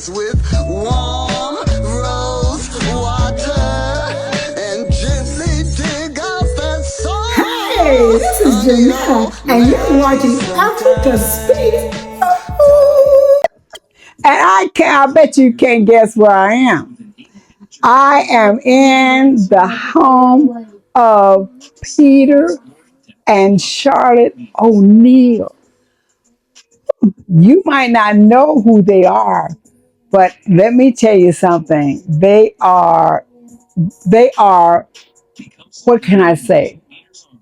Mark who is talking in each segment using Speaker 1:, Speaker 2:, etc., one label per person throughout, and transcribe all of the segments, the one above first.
Speaker 1: with warm rose water and gently dig out that soul.
Speaker 2: Hey, this is Janelle, and you're watching Africa Speak. And I bet you can't guess where I am. I am in the home of Peter and Charlotte O'Neal. You might not know who they are, but let me tell you something. They are, what can I say?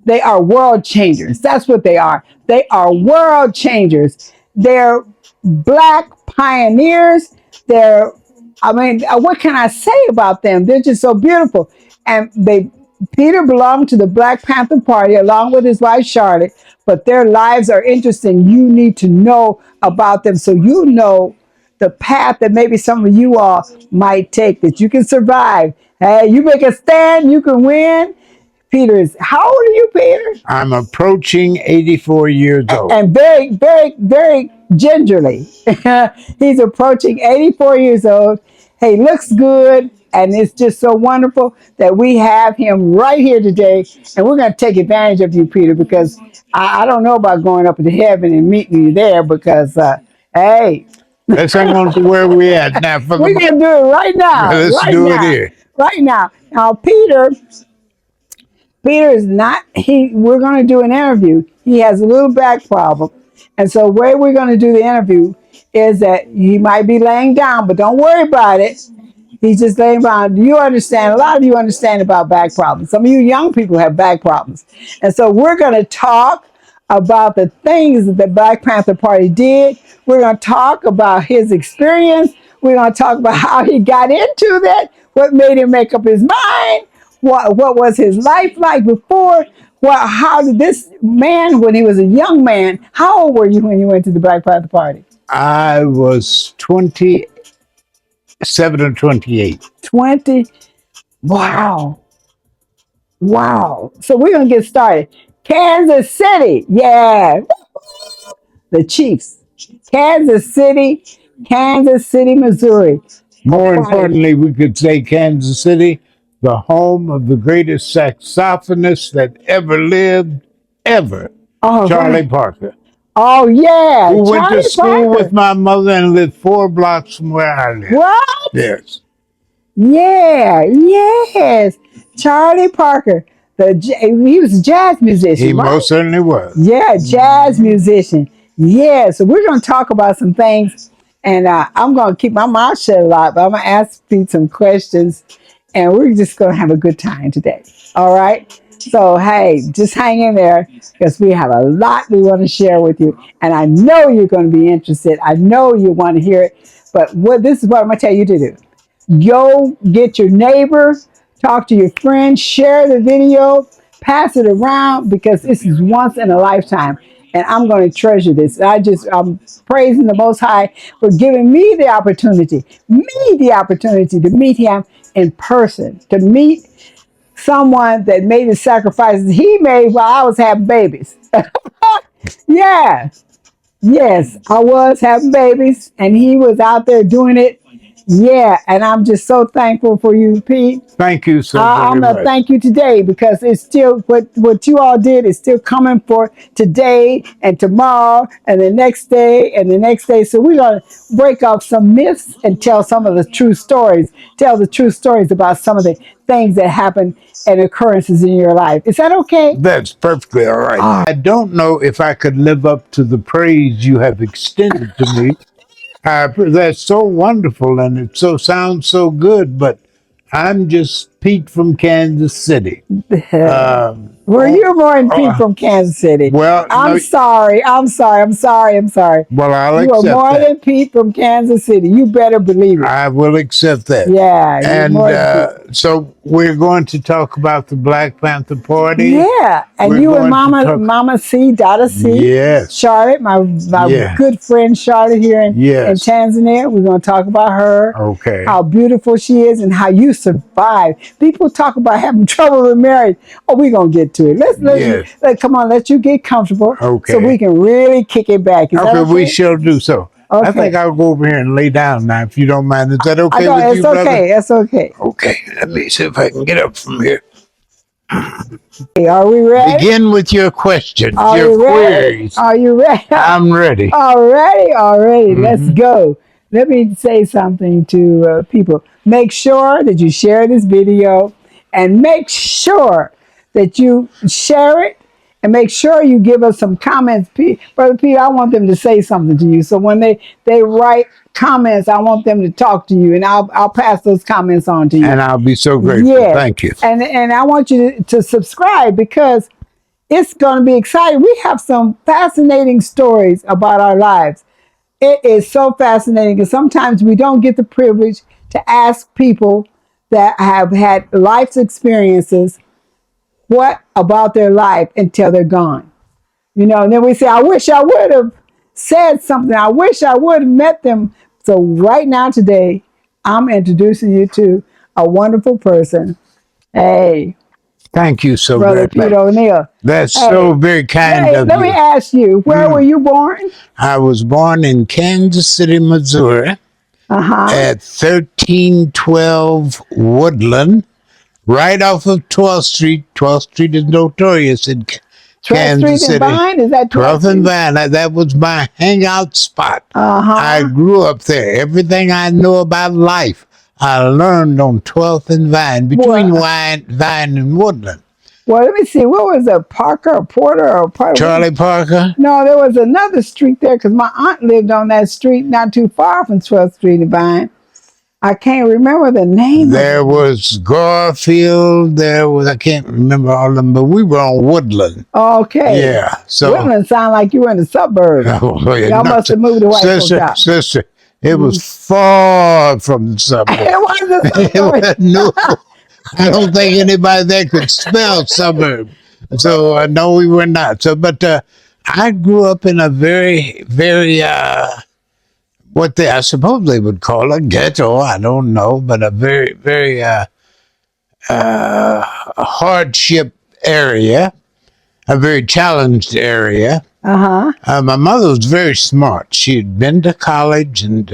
Speaker 2: They are world changers. That's what they are. They are world changers. They're black pioneers. What can I say about them? They're just so beautiful. And Peter belonged to the Black Panther Party along with his wife Charlotte, but their lives are interesting. You need to know about them so you know the path that maybe some of you all might take, that you can survive. Hey, you make a stand, you can win. How old are you, Peter?
Speaker 3: I'm approaching 84 years old.
Speaker 2: And very, very, very gingerly. He's approaching 84 years old. He looks good, and it's just so wonderful that we have him right here today. And we're going to take advantage of you, Peter, because I don't know about going up to heaven and meeting you there because, hey.
Speaker 3: Let's hang on to where we at now.
Speaker 2: We can do it right now.
Speaker 3: Let's
Speaker 2: right
Speaker 3: do
Speaker 2: now,
Speaker 3: it here.
Speaker 2: Right now. Now, Peter is not, we're going to do an interview. He has a little back problem. And so the way we're going to do the interview is that he might be laying down, but don't worry about it. He's just laying down. You understand, a lot of you understand about back problems. Some of you young people have back problems. And so we're going to talk about the things that the Black Panther Party did. We're going to talk about his experience. We're going to talk about how he got into that, what made him make up his mind. What was his life like before? How did this man, when he was a young man, how old were you when you went to the Black Panther Party?
Speaker 3: I was 27 or 28.
Speaker 2: 20? Wow. Wow. So we're going to get started. Kansas City. Yeah. The Chiefs. Kansas City, Missouri.
Speaker 3: More importantly, we could say Kansas City, the home of the greatest saxophonist that ever lived, ever, Charlie Parker.
Speaker 2: Oh, yeah.
Speaker 3: Who went to school with my mother and lived 4 blocks from where I live.
Speaker 2: What?
Speaker 3: Yes.
Speaker 2: Yeah, yes. Charlie Parker. He was a jazz musician.
Speaker 3: He most certainly was.
Speaker 2: Yeah, jazz musician. Yeah, so we're going to talk about some things, and I'm going to keep my mouth shut a lot, but I'm going to ask Pete some questions, and we're just going to have a good time today. All right? So, hey, just hang in there because we have a lot we want to share with you, and I know you're going to be interested. I know you want to hear it, but this is what I'm going to tell you to do. Go get your neighbor, talk to your friend, share the video, pass it around because this is once in a lifetime. And I'm going to treasure this. I'm praising the Most High for giving me the opportunity to meet him in person, to meet someone that made the sacrifices he made while I was having babies. Yeah. Yes, I was having babies and he was out there doing it. Yeah, and I'm just so thankful for you, Pete.
Speaker 3: Thank you so
Speaker 2: I'm
Speaker 3: very
Speaker 2: going to
Speaker 3: much.
Speaker 2: thank you today because it's still, what you all did is still coming for today and tomorrow and the next day and the next day. So we're going to break off some myths and tell some of the true stories. Tell the true stories about some of the things that happen and occurrences in your life. Is that okay?
Speaker 3: That's perfectly all right. I don't know if I could live up to the praise you have extended to me. That's so wonderful and it sounds so good, but I'm just Pete from Kansas City.
Speaker 2: Were you more than Pete from Kansas City?
Speaker 3: Well,
Speaker 2: I'm sorry.
Speaker 3: Well, I'll
Speaker 2: You are
Speaker 3: accept
Speaker 2: more
Speaker 3: that.
Speaker 2: than Pete from Kansas City. You better believe it.
Speaker 3: I will accept that.
Speaker 2: Yeah.
Speaker 3: And so we're going to talk about the Black Panther Party.
Speaker 2: Yeah. And
Speaker 3: We're
Speaker 2: you and
Speaker 3: going to
Speaker 2: Mama C, Dada C.
Speaker 3: Yes.
Speaker 2: Charlotte, my good friend Charlotte here in Tanzania. We're going to talk about her.
Speaker 3: Okay.
Speaker 2: How beautiful she is and how you survive. People talk about having trouble with marriage. Oh, we're going to get to it. Come on, let you get comfortable so we can really kick it back. Is that okay?
Speaker 3: We shall do so. I think
Speaker 2: Okay.
Speaker 3: I'll go over here and lay down now, if you don't mind. Is that
Speaker 2: I
Speaker 3: okay
Speaker 2: know
Speaker 3: with
Speaker 2: it's
Speaker 3: you, brother?
Speaker 2: okay. It's okay.
Speaker 3: Okay, let me see if I can get up from here.
Speaker 2: Are we ready?
Speaker 3: Begin with your questions,
Speaker 2: Are
Speaker 3: your
Speaker 2: you ready?
Speaker 3: queries.
Speaker 2: Are you ready?
Speaker 3: I'm ready.
Speaker 2: Already. Let's
Speaker 3: Hmm.
Speaker 2: go. Let me say something to people. Make sure that you share this video and make sure that you share it and make sure you give us some comments. Brother Peter, I want them to say something to you. So when they write comments, I want them to talk to you and I'll pass those comments on to you.
Speaker 3: And I'll be so grateful.
Speaker 2: Yes.
Speaker 3: Thank you.
Speaker 2: And I want you to subscribe because it's going to be exciting. We have some fascinating stories about our lives. It is so fascinating, and sometimes we don't get the privilege to ask people that have had life's experiences what about their life until they're gone. And then we say, I wish I would have said something. I wish I would have met them. So right now, today, I'm introducing you to a wonderful person. Hey,
Speaker 3: Thank you so
Speaker 2: Brother
Speaker 3: very much.
Speaker 2: Peter O'Neal.
Speaker 3: That's so
Speaker 2: Hey,
Speaker 3: very kind of
Speaker 2: let me
Speaker 3: you.
Speaker 2: ask you, where were you born?
Speaker 3: I was born in Kansas City, Missouri
Speaker 2: Uh-huh.
Speaker 3: at 1312 Woodland, right off of 12th Street. 12th Street is notorious in
Speaker 2: 12th Street
Speaker 3: Kansas
Speaker 2: and
Speaker 3: City.
Speaker 2: Vine? Is that 12th
Speaker 3: 12th and
Speaker 2: Street?
Speaker 3: Vine, that was my hangout spot. I
Speaker 2: Uh-huh.
Speaker 3: grew up there. Everything I know about life, I learned on 12th and Vine, between
Speaker 2: Well,
Speaker 3: Vine and Woodland.
Speaker 2: let me see. What was it? Parker or Porter or part
Speaker 3: Charlie Parker,
Speaker 2: No, there was another street there because my aunt lived on that street not too far from 12th Street and Vine. I can't remember the name of
Speaker 3: there
Speaker 2: it.
Speaker 3: was Garfield, there was, I can't remember all of them, but we were on Woodland.
Speaker 2: Okay.
Speaker 3: Yeah, so.
Speaker 2: Woodland sound like you were in the suburbs.
Speaker 3: Oh, yeah,
Speaker 2: Y'all must have moved to White Folks House.
Speaker 3: sister, it was far from the suburb.
Speaker 2: It was the suburbs.
Speaker 3: No, I don't think anybody there could spell suburb. So no, we were not. So, but I grew up in a very, very what I suppose they would call a ghetto. I don't know, but a very, very hardship area, a very challenged area.
Speaker 2: Uh-huh.
Speaker 3: My mother was very smart. She had been to college and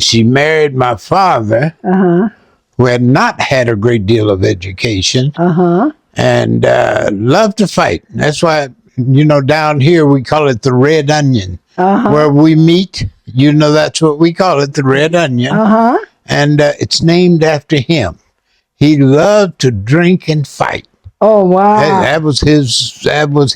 Speaker 3: she married my father,
Speaker 2: Uh-huh.
Speaker 3: who had not had a great deal of education
Speaker 2: Uh-huh.
Speaker 3: and loved to fight. That's why, down here we call it the Red Onion.
Speaker 2: Uh-huh.
Speaker 3: Where we meet, that's what we call it, the Red Onion.
Speaker 2: Uh-huh.
Speaker 3: And it's named after him. He loved to drink and fight.
Speaker 2: Oh, wow.
Speaker 3: That was him.
Speaker 2: That was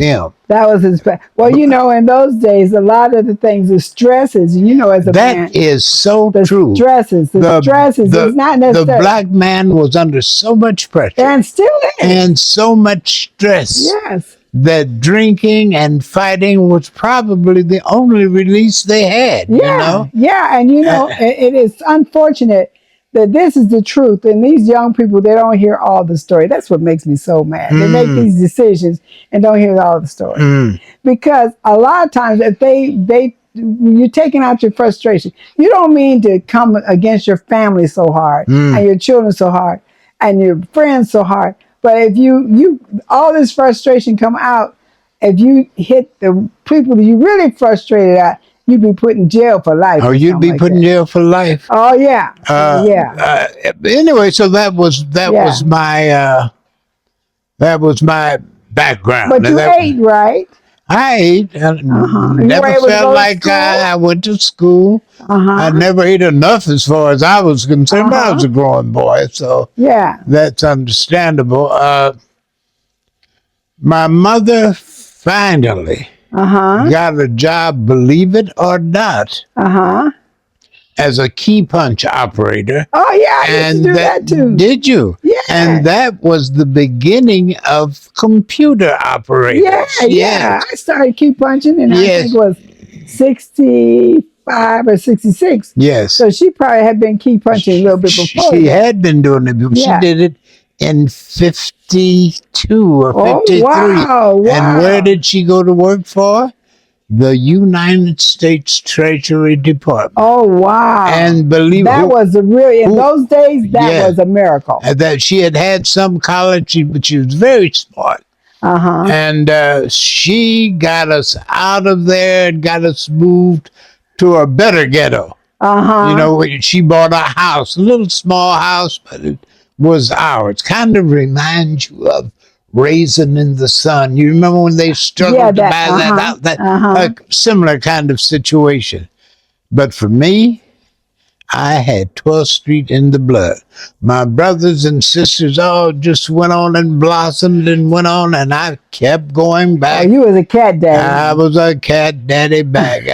Speaker 2: his. Well, in those days, a lot of the things, the stresses, as a man.
Speaker 3: That is so
Speaker 2: The
Speaker 3: true.
Speaker 2: stresses, it's not
Speaker 3: The
Speaker 2: necessarily.
Speaker 3: black man was under so much pressure
Speaker 2: And still is.
Speaker 3: and so much stress
Speaker 2: Yes.
Speaker 3: that drinking and fighting was probably the only release they had.
Speaker 2: Yeah. Yeah. And, it is unfortunate that this is the truth. And these young people, they don't hear all the story. That's what makes me so mad. They make these decisions and don't hear all the story. Because a lot of times if you're taking out your frustration, you don't mean to come against your family so hard and your children so hard and your friends so hard. But if you all this frustration come out, if you hit the people that you really frustrated at, you'd be put in jail for life.
Speaker 3: Oh, you'd be put in jail for life.
Speaker 2: Oh yeah, yeah.
Speaker 3: Anyway, so that was my background.
Speaker 2: But you ate, right?
Speaker 3: I ate. I never felt like I went to school. I never ate enough as far as I was concerned. But I was a growing boy, so
Speaker 2: yeah,
Speaker 3: that's understandable. My mother finally got a job, believe it or not, as a key punch operator.
Speaker 2: Oh yeah, I used to do that too.
Speaker 3: Did you?
Speaker 2: Yeah.
Speaker 3: And that was the beginning of computer operators.
Speaker 2: Yeah. I started key punching, and I think it was 65 or 66.
Speaker 3: Yes.
Speaker 2: So she probably had been key punching a little bit before.
Speaker 3: She had been doing it, but she did it in 52 or 53.
Speaker 2: Wow.
Speaker 3: And where did she go to work for? The United States Treasury Department.
Speaker 2: Oh, wow.
Speaker 3: And believe
Speaker 2: that was a really, in those days, that was a miracle.
Speaker 3: That she had some college, but she was very smart.
Speaker 2: Uh-huh.
Speaker 3: And she got us out of there and got us moved to a better ghetto.
Speaker 2: Uh-huh.
Speaker 3: You know, she bought a house, a little small house, but it was ours. Kind of reminds you of Raisin in the Sun. You remember when they struggled
Speaker 2: Yeah,
Speaker 3: to
Speaker 2: that
Speaker 3: buy that
Speaker 2: uh-huh.
Speaker 3: out? That
Speaker 2: Uh-huh.
Speaker 3: a similar kind of situation. But for me, I had 12th Street in the blood. My brothers and sisters all just went on and blossomed and went on, and I kept going
Speaker 2: Oh,
Speaker 3: back.
Speaker 2: you was a cat
Speaker 3: I
Speaker 2: daddy.
Speaker 3: was a cat daddy back.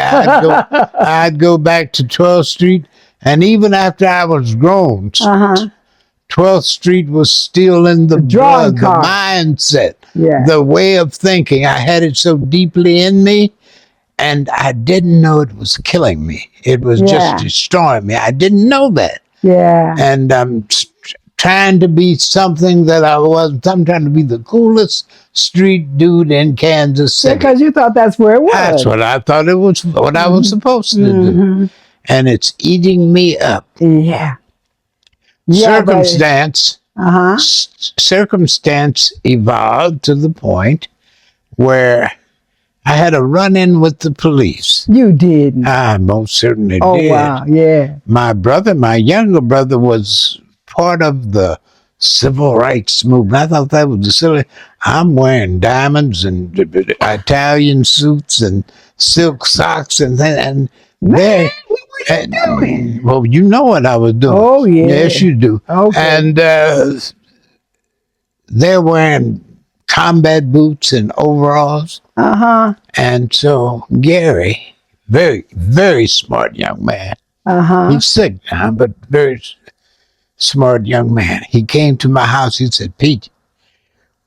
Speaker 3: I'd go back to 12th Street, and even after I was grown,
Speaker 2: Uh-huh.
Speaker 3: 12th Street was still in the
Speaker 2: The drawing
Speaker 3: blood, the
Speaker 2: card.
Speaker 3: mindset,
Speaker 2: Yeah.
Speaker 3: the way of thinking. I had it so deeply in me, and I didn't know it was killing me. It was just
Speaker 2: Yeah.
Speaker 3: destroying me. I didn't know that.
Speaker 2: Yeah.
Speaker 3: And I'm trying to be something that I wasn't. I'm trying to be the coolest street dude in Kansas
Speaker 2: Yeah,
Speaker 3: City.
Speaker 2: because you thought that's where it was.
Speaker 3: That's what I thought it was, what I was supposed to do. And it's eating me up.
Speaker 2: Yeah. Yeah,
Speaker 3: Circumstance,
Speaker 2: uh-huh.
Speaker 3: circumstance evolved to the point where I had a run-in with the police.
Speaker 2: You didn't.
Speaker 3: I most certainly
Speaker 2: Oh,
Speaker 3: did.
Speaker 2: wow. Yeah.
Speaker 3: My younger brother was part of the civil rights movement. I thought that was the silly. I'm wearing diamonds and Italian suits and silk socks and
Speaker 2: Man, what were you doing?
Speaker 3: well, you know what I was doing.
Speaker 2: Oh, yeah.
Speaker 3: Yes, you do.
Speaker 2: Okay.
Speaker 3: And they're wearing combat boots and overalls.
Speaker 2: Uh-huh.
Speaker 3: And so Gary, very, very smart young man.
Speaker 2: Uh-huh.
Speaker 3: He's sick now, but very smart young man. He came to my house. He said, Pete,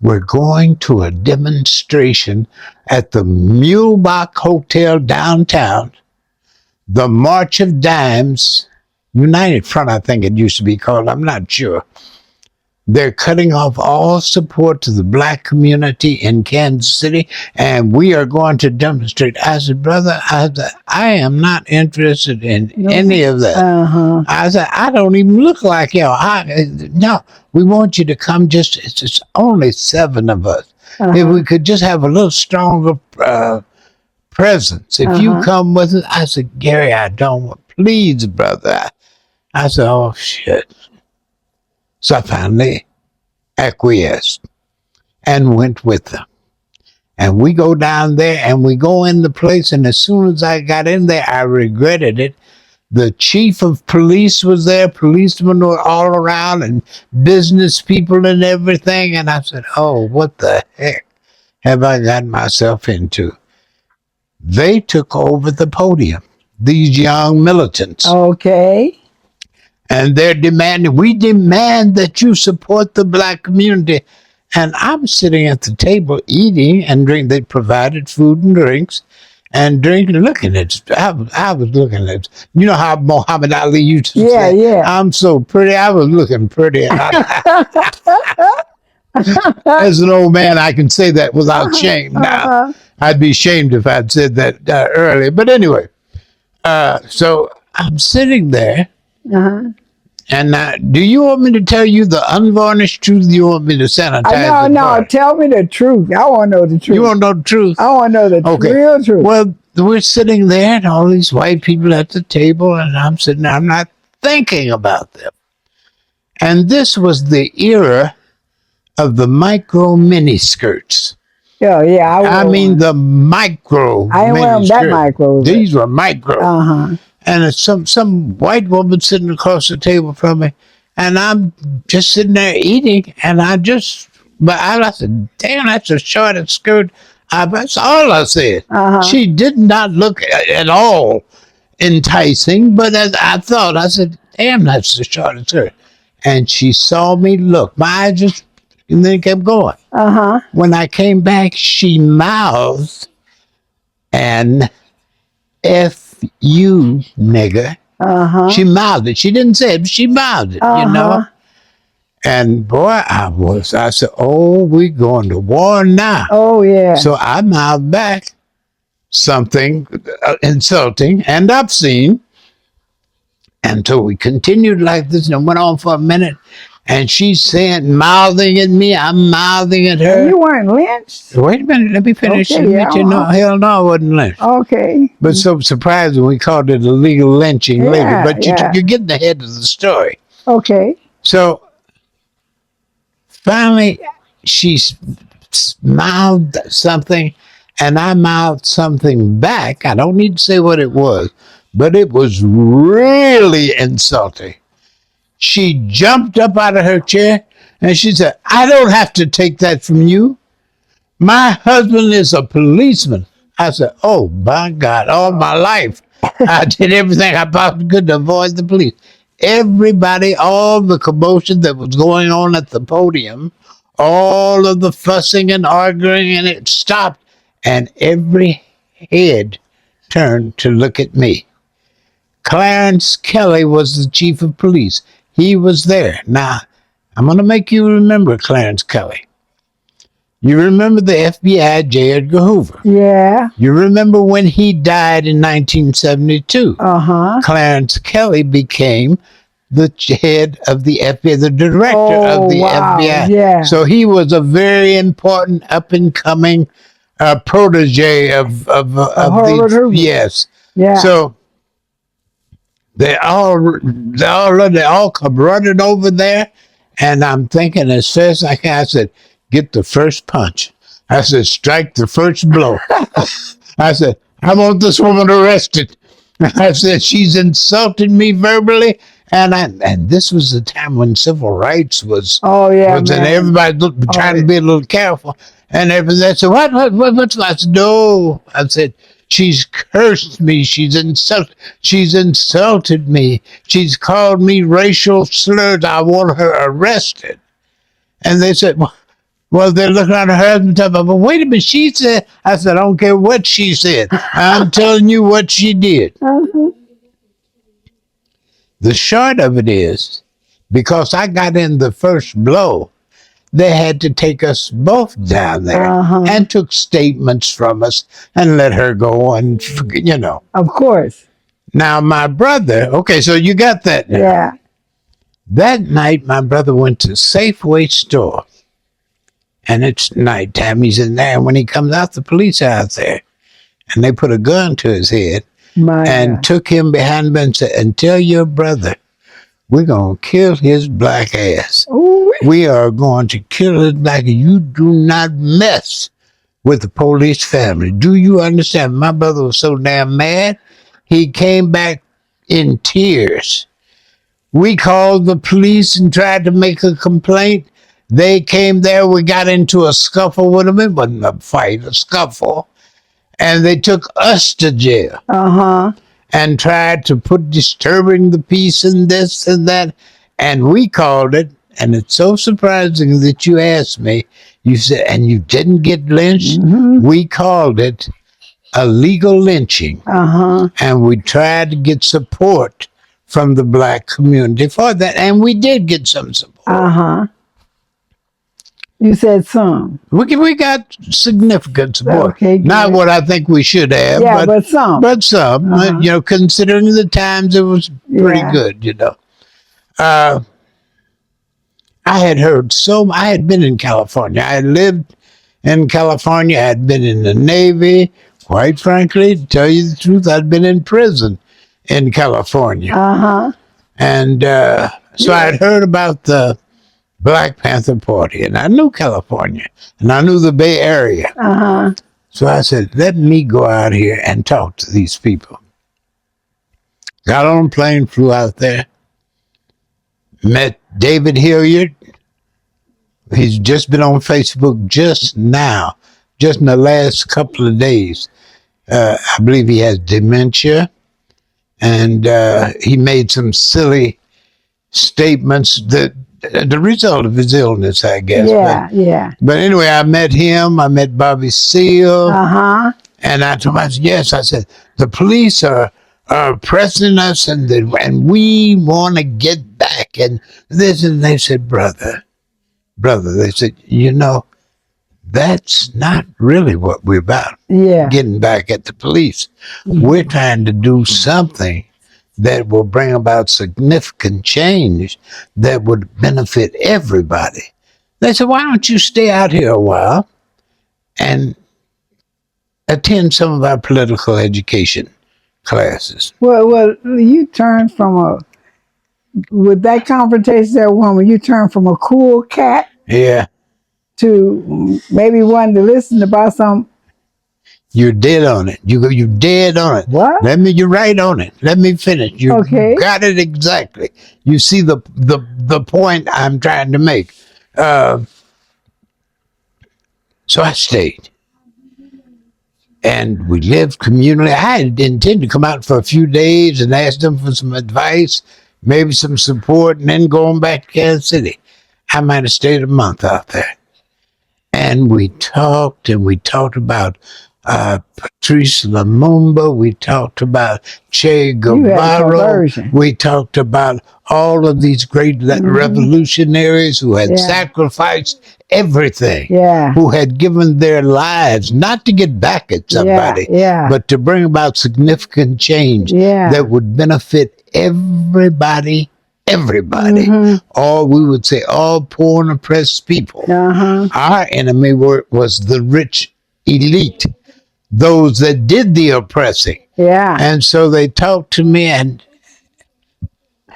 Speaker 3: we're going to a demonstration at the Mulebach Hotel downtown, the March of Dimes, United Front, I think it used to be called. I'm not sure. They're cutting off all support to the black community in Kansas City, and we are going to demonstrate. I said, brother, I am not interested in any of that.
Speaker 2: Uh-huh.
Speaker 3: I said, I don't even look like y'all. No, we want you to come. It's only 7 of us. If we could just have a little stronger presence. If you come with us, I said, Gary, I don't want, please, brother. I said, oh, shit. So I finally acquiesced and went with them. And we go down there and we go in the place. And as soon as I got in there, I regretted it. The chief of police was there. Policemen were all around and business people and everything. And I said, oh, what the heck have I gotten myself into? They took over the podium, these young militants.
Speaker 2: Okay.
Speaker 3: And they're demanding, we demand that you support the black community. And I'm sitting at the table eating and drinking. They provided food and drinks and drinking, looking at, I was looking at, you know how Muhammad Ali used to say,
Speaker 2: Yeah.
Speaker 3: I'm so pretty. I was looking pretty. As an old man, I can say that without shame now. I'd be ashamed if I'd said that earlier. But anyway, so I'm sitting there. And do you want me to tell you the unvarnished truth? You want me to sanitize it?
Speaker 2: No. Tell me the truth. I want to know the truth.
Speaker 3: You want to know the truth?
Speaker 2: I want to know the real truth.
Speaker 3: Well, we're sitting there and all these white people at the table, and I'm sitting there. I'm not thinking about them. And this was the era of the micro mini skirts.
Speaker 2: Yeah.
Speaker 3: I mean the micro.
Speaker 2: I ain't wearing that micro.
Speaker 3: These were micro. And it's some white woman sitting across the table from me, and I'm just sitting there eating, and I said, damn, that's a short skirt. That's all I said. She did not look at all enticing, but as I thought, I said, damn, that's the short skirt. And she saw me look. My eyes just, and then kept going. When I came back, she mouthed, and F you, nigga. She mouthed it. She didn't say it, but she mouthed it, you know? And boy, I said, oh, we're going to war now.
Speaker 2: Oh, yeah.
Speaker 3: So I mouthed back something insulting and obscene. And so we continued like this and it went on for a minute. and she's saying, mouthing at me. I'm mouthing at her.
Speaker 2: And you weren't lynched?
Speaker 3: Wait a minute, let me finish.
Speaker 2: Okay,
Speaker 3: Let me
Speaker 2: yeah,
Speaker 3: let you know, hell no, I wasn't lynched.
Speaker 2: Okay.
Speaker 3: But so surprising, we called it illegal lynching later.
Speaker 2: Yeah,
Speaker 3: But
Speaker 2: yeah.
Speaker 3: you're getting ahead of the story.
Speaker 2: Okay.
Speaker 3: So finally, she mouthed something, and I mouthed something back. I don't need to say what it was, but it was really insulting. She jumped up out of her chair and she said, I don't have to take that from you. My husband is a policeman. I said, oh my God, all my life I did everything I possibly could to avoid the police. Everybody, all the commotion that was going on at the podium, all of the fussing and arguing, and it stopped, and every head turned to look at me. Clarence Kelly was the chief of police. He was there. Now, I'm going to make you remember Clarence Kelly. You remember the FBI J. Edgar Hoover.
Speaker 2: Yeah.
Speaker 3: You remember when he died in 1972. Clarence Kelly became the head of the FBI, the director of the FBI.
Speaker 2: Yeah.
Speaker 3: So he was a very important up-and-coming protege of
Speaker 2: Herbert
Speaker 3: these.
Speaker 2: Hoover.
Speaker 3: Yes.
Speaker 2: Yeah.
Speaker 3: So they all come running over there, and I'm thinking as fast as I can. I said, "Get the first punch." I said, "Strike the first blow." I said, "I want this woman arrested." I said, "She's insulted me verbally," and this was the time when civil rights was.
Speaker 2: Oh yeah,
Speaker 3: was,
Speaker 2: man.
Speaker 3: and everybody trying to be a little careful, and everything. I said, "What? What's?" I said, "No." I said, "She's cursed me. She's insulted me. She's called me racial slurs. I want her arrested." And they said, "Well, they're looking at her husband, talking about, but wait a minute, she said." I said, "I don't care what she said. I'm telling you what she did." The short of it is, because I got in the first blow, they had to take us both down there and took statements from us and let her go, and
Speaker 2: Of course.
Speaker 3: Now my brother, okay, so you got that now.
Speaker 2: Yeah.
Speaker 3: That night my brother went to Safeway store, and it's nighttime. He's in there, and when he comes out, the police are out there, and they put a gun to his head and took him behind him and said, "And tell your brother, we're going to kill his black ass.
Speaker 2: Ooh.
Speaker 3: We are going to kill his black ass. You do not mess with the police family. Do you understand?" My brother was so damn mad, he came back in tears. We called the police and tried to make a complaint. They came there. We got into a scuffle with them. It wasn't a fight, a scuffle. And they took us to jail. And tried to put disturbing the peace and this and that. And we called it, and it's so surprising that you asked me, you said, and you didn't get lynched? We called it illegal lynching. And we tried to get support from the black community for that, and we did get some support.
Speaker 2: You said some.
Speaker 3: We got significant support.
Speaker 2: Okay, good.
Speaker 3: Not what I think we should have,
Speaker 2: Yeah, but some.
Speaker 3: But some, considering the times, it was pretty good, I had heard I had been in California. I had lived in California. I had been in the Navy. Quite frankly, to tell you the truth, I'd been in prison in California. And so I had heard about the Black Panther Party, and I knew California, and I knew the Bay Area. So I said, let me go out here and talk to these people. Got on a plane, flew out there, met David Hilliard. He's just been on Facebook just now, just in the last couple of days. I believe he has dementia, and he made some silly statements that the result of his illness, I guess. But anyway, I met him. I met Bobby Seale. And I told him, I said, yes. I said, the police are pressing us, and we want to get back. And this, and they said, brother, they said, that's not really what we're about. Getting back at the police. We're trying to do something that will bring about significant change that would benefit everybody. They said, why don't you stay out here a while and attend some of our political education classes?
Speaker 2: Well, you turned from with that confrontation, that woman, you turned from a cool cat
Speaker 3: Yeah,
Speaker 2: to maybe wanting to listen about some.
Speaker 3: you're dead on it. You're dead on it.
Speaker 2: What?
Speaker 3: You're right on it. Let me finish. You
Speaker 2: Okay.
Speaker 3: got it exactly. You see the point I'm trying to make. So I stayed. And we lived communally. I had intended to come out for a few days and ask them for some advice, maybe some support, and then going back to Kansas City. I might have stayed a month out there. And we talked about Patrice Lumumba. We talked about Che
Speaker 2: You had a
Speaker 3: Guevara.
Speaker 2: conversion.
Speaker 3: We talked about all of these great revolutionaries who had
Speaker 2: Yeah.
Speaker 3: sacrificed everything,
Speaker 2: Yeah.
Speaker 3: who had given their lives not to get back at somebody,
Speaker 2: Yeah.
Speaker 3: but to bring about significant change
Speaker 2: Yeah.
Speaker 3: that would benefit everybody. All, we would say, all poor and oppressed people. Our enemy was the rich elite, those that did the oppressing.
Speaker 2: Yeah.
Speaker 3: And so they talked to me, and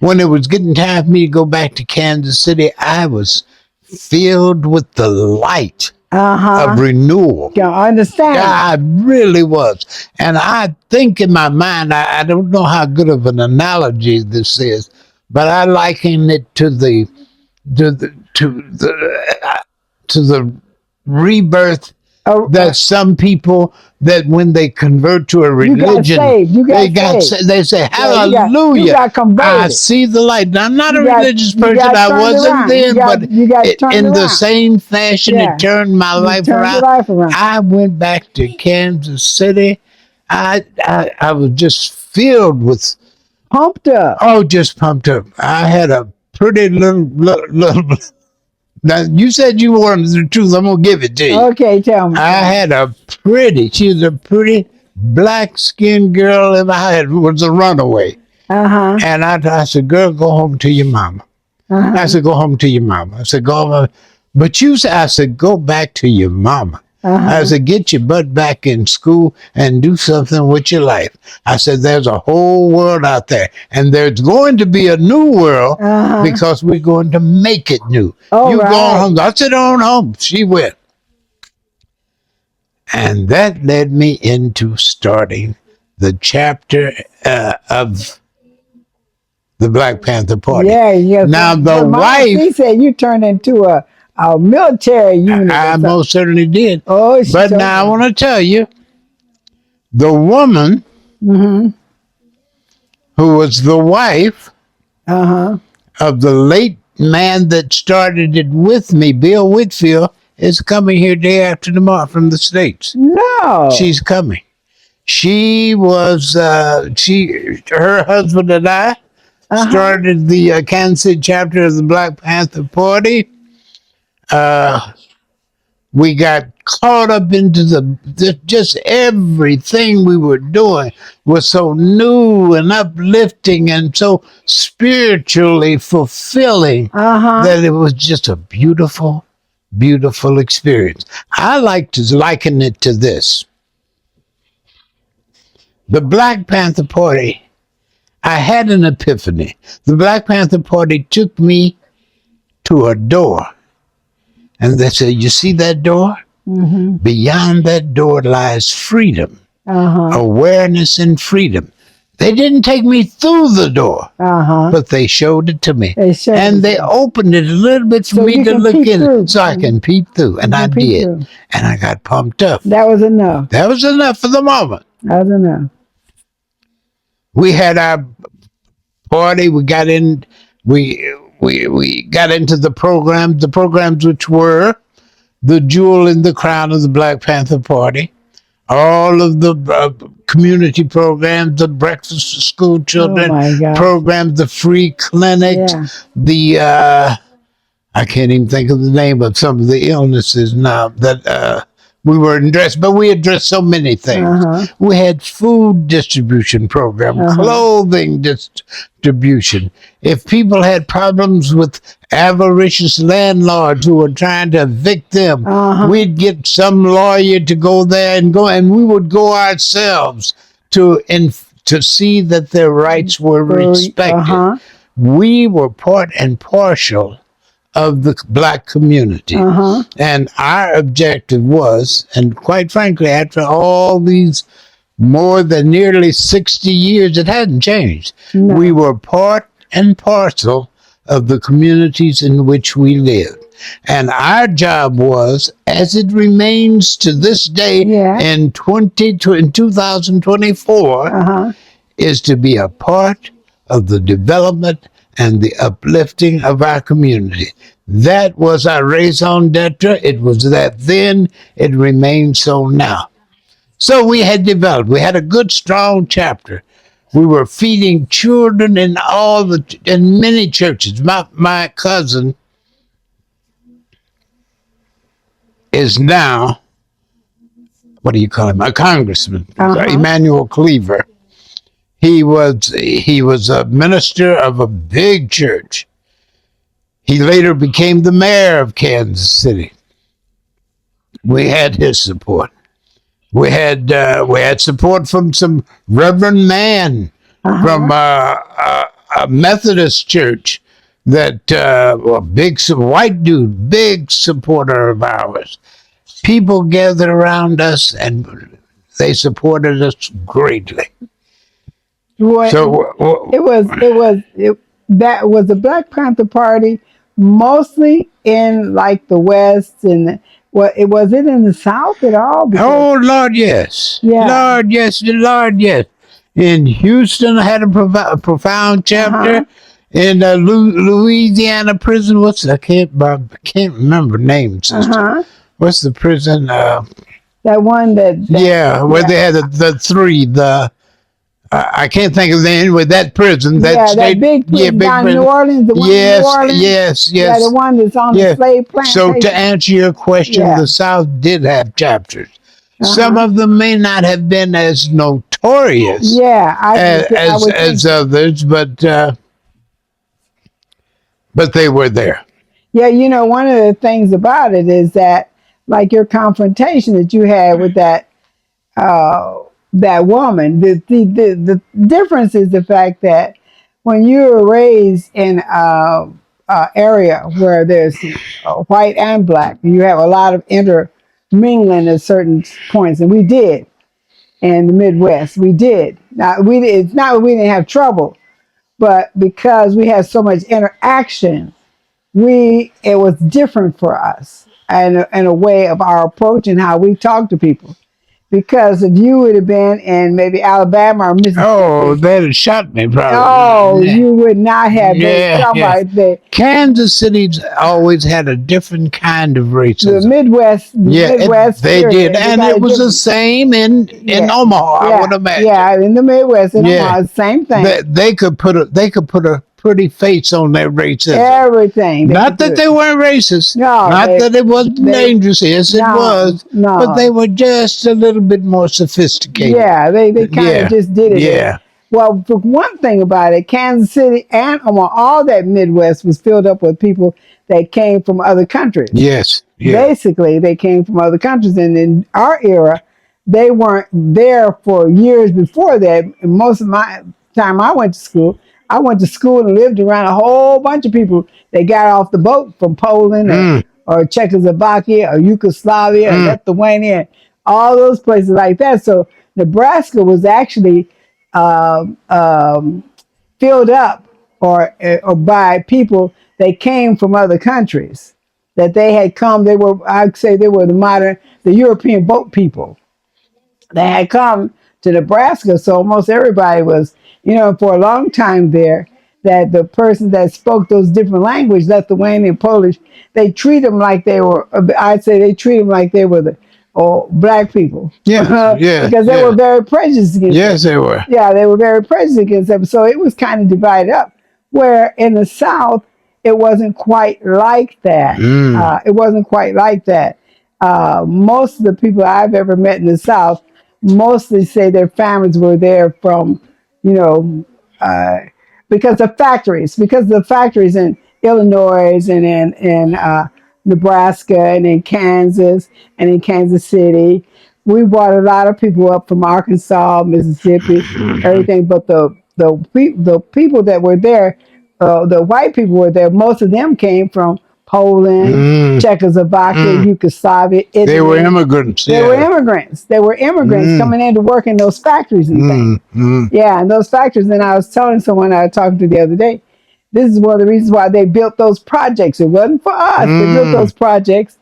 Speaker 3: when it was getting time for me to go back to Kansas City, I was filled with the light of renewal.
Speaker 2: I understand.
Speaker 3: I really was. And I think in my mind, I don't know how good of an analogy this is, but I liken it to the rebirth that some people, that when they convert to a religion, they say, hallelujah,
Speaker 2: you got converted.
Speaker 3: I see the light. Now, I'm not a religious person. I wasn't then, but in the same fashion, it turned my life around. I went back to Kansas City. I was just filled with,
Speaker 2: pumped up.
Speaker 3: oh, just pumped up. I had a pretty little now, you said you wanted the truth. I'm going to give it to you.
Speaker 2: Okay, tell me.
Speaker 3: She was a pretty black-skinned girl, and was a runaway. And I said, girl, go home to your mama. I said, go home to your mama. I said, go home. But I said, go back to your mama. I said, get your butt back in school and do something with your life. I said, there's a whole world out there, and there's going to be a new world because we're going to make it new.
Speaker 2: All
Speaker 3: you
Speaker 2: right.
Speaker 3: go home. I said, on home. She went. And that led me into starting the chapter of the Black Panther Party.
Speaker 2: Yeah.
Speaker 3: Now, the wife...
Speaker 2: She said you turned into a military unit.
Speaker 3: I most certainly did.
Speaker 2: Oh,
Speaker 3: but now I want to tell you, the woman who was the wife of the late man that started it with me, Bill Whitfield, is coming here day after tomorrow from the States.
Speaker 2: No.
Speaker 3: She's coming. She was, her husband and I started the Kansas City chapter of the Black Panther Party. We got caught up into just everything we were doing was so new and uplifting and so spiritually fulfilling that it was just a beautiful, beautiful experience. I like to liken it to this. The Black Panther Party, I had an epiphany. The Black Panther Party took me to a door. And they said, you see that door? Beyond that door lies freedom, awareness, and freedom. They didn't take me through the door, but they showed it to me. They opened it a little bit for me to look in it so I can peep through. And I did. And I got pumped up.
Speaker 2: That was enough.
Speaker 3: That was enough for the moment.
Speaker 2: That was enough.
Speaker 3: We had our party. We got in. We got into the programs which were the jewel in the crown of the Black Panther Party, all of the community programs, the breakfast for school children programs, the free clinics, I can't even think of the name of some of the illnesses now that We were addressed, but we addressed so many things.
Speaker 2: Uh-huh.
Speaker 3: We had food distribution program,
Speaker 2: Uh-huh.
Speaker 3: clothing distribution. If people had problems with avaricious landlords who were trying to evict them,
Speaker 2: Uh-huh.
Speaker 3: we'd get some lawyer to go there and we would go ourselves to see that their rights were respected.
Speaker 2: Uh-huh.
Speaker 3: We were part and parcel of the black community.
Speaker 2: Uh-huh.
Speaker 3: And our objective was, and quite frankly, after all these more than nearly 60 years, it hadn't changed.
Speaker 2: No.
Speaker 3: We were part and parcel of the communities in which we lived. And our job was, as it remains to this day in 2024,
Speaker 2: Uh-huh.
Speaker 3: is to be a part of the development and the uplifting of our community. That was our raison d'etre. It was that then. It remains so now. So we had developed. We had a good, strong chapter. We were feeding children in many churches. My cousin is now, what do you call him? A congressman, Emmanuel Cleaver. He was a minister of a big church. He later became the mayor of Kansas City. We had his support. We had support from some Reverend man from a Methodist church that a big white dude, big supporter of ours. People gathered around us and they supported us greatly.
Speaker 2: Well, that was the Black Panther Party mostly in like the West, and was it in the South at all?
Speaker 3: Oh Lord, yes.
Speaker 2: Yeah.
Speaker 3: Lord, yes. Lord, yes. In Houston, I had a profound chapter. In Louisiana prison, I can't remember names, sister. What's the prison?
Speaker 2: That one that
Speaker 3: where they had the three. I can't think of the name with that prison.
Speaker 2: That big prison down in New Orleans. The one in New Orleans.
Speaker 3: Yes.
Speaker 2: Yeah, the one that's on the slave plantation.
Speaker 3: So to answer your question, the South did have chapters. Some of them may not have been as notorious as others, but they were there.
Speaker 2: Yeah, one of the things about it is that, like your confrontation that you had with that woman, the difference is the fact that when you were raised in a area where there's white and black, you have a lot of intermingling at certain points, and we did in the Midwest. We did. Now it's not that we didn't have trouble, but because we had so much interaction, it was different for us and a way of our approach and how we talk to people. Because if you would have been in maybe Alabama or Mississippi,
Speaker 3: they'd have shot me probably.
Speaker 2: Oh, you would not have been somebody.
Speaker 3: Kansas City's always had a different kind of racism.
Speaker 2: The Midwest,
Speaker 3: they did, and it was the same in Omaha. I would imagine.
Speaker 2: Yeah, in the Midwest, in Omaha, same thing.
Speaker 3: They could put a pretty face on their racism.
Speaker 2: Everything.
Speaker 3: Not that they weren't racist.
Speaker 2: No.
Speaker 3: Not that it wasn't dangerous. Yes, it was.
Speaker 2: No.
Speaker 3: But they were just a little bit more sophisticated.
Speaker 2: Yeah, they kind of just did it.
Speaker 3: Yeah.
Speaker 2: Well, for one thing about it, Kansas City and Omaha, all that Midwest was filled up with people that came from other countries.
Speaker 3: Yes.
Speaker 2: Basically, they came from other countries. And in our era, they weren't there for years before that. Most of my time I went to school and lived around a whole bunch of people that got off the boat from Poland or Czechoslovakia or Yugoslavia or Lithuania, all those places like that. So Nebraska was actually filled up or by people that came from other countries, that they had come. I'd say they were the European boat people. They had come to Nebraska, so almost everybody was, for a long time there, that the person that spoke those different languages, Lithuanian, Polish, they treat them like they were, I'd say they treat them like they were the black people. Because they were very prejudiced against them.
Speaker 3: Yes, they were.
Speaker 2: Yeah, they were very prejudiced against them. So it was kind of divided up. Where in the South, it wasn't quite like that. It wasn't quite like that. Most of the people I've ever met in the South mostly say their families were there from, you know, because the factories in Illinois and in Nebraska and in Kansas and in Kansas City. We brought a lot of people up from Arkansas, Mississippi, everything. But the people that were there, the white people were there. Most of them came from Poland, Czechoslovakia, Yugoslavia,
Speaker 3: They were
Speaker 2: Italy.
Speaker 3: immigrants.
Speaker 2: They were
Speaker 3: Yeah.
Speaker 2: immigrants. They were immigrants coming in to work in those factories and things. Yeah, and those factories. And I was telling someone I was talking to the other day, this is one of the reasons why they built those projects. It wasn't for us. They built those projects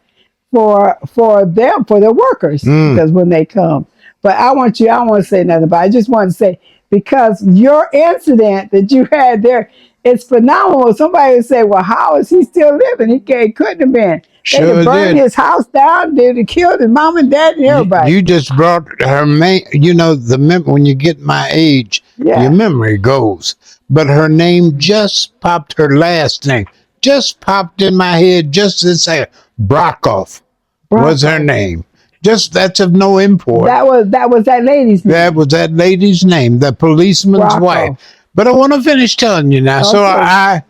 Speaker 2: for them, for their workers, because when they come. But I don't want to say nothing about it. I just want to say, because your incident that you had there, it's phenomenal. Somebody would say, well, how is he still living? Couldn't have been. They'd
Speaker 3: Sure
Speaker 2: have burned
Speaker 3: did.
Speaker 2: his house down. They'd have killed his mom and dad and everybody.
Speaker 3: You just brought her main. You know, when you get my age, your
Speaker 2: Yeah.
Speaker 3: memory goes. But her name just popped. Her last name just popped in my head. Just to say, Brokoff was her
Speaker 2: Brokoff.
Speaker 3: name. Just that's of no import.
Speaker 2: That was that lady's name.
Speaker 3: That was that lady's name, the policeman's
Speaker 2: Brokoff.
Speaker 3: wife. But I want to finish telling you now. So
Speaker 2: Okay.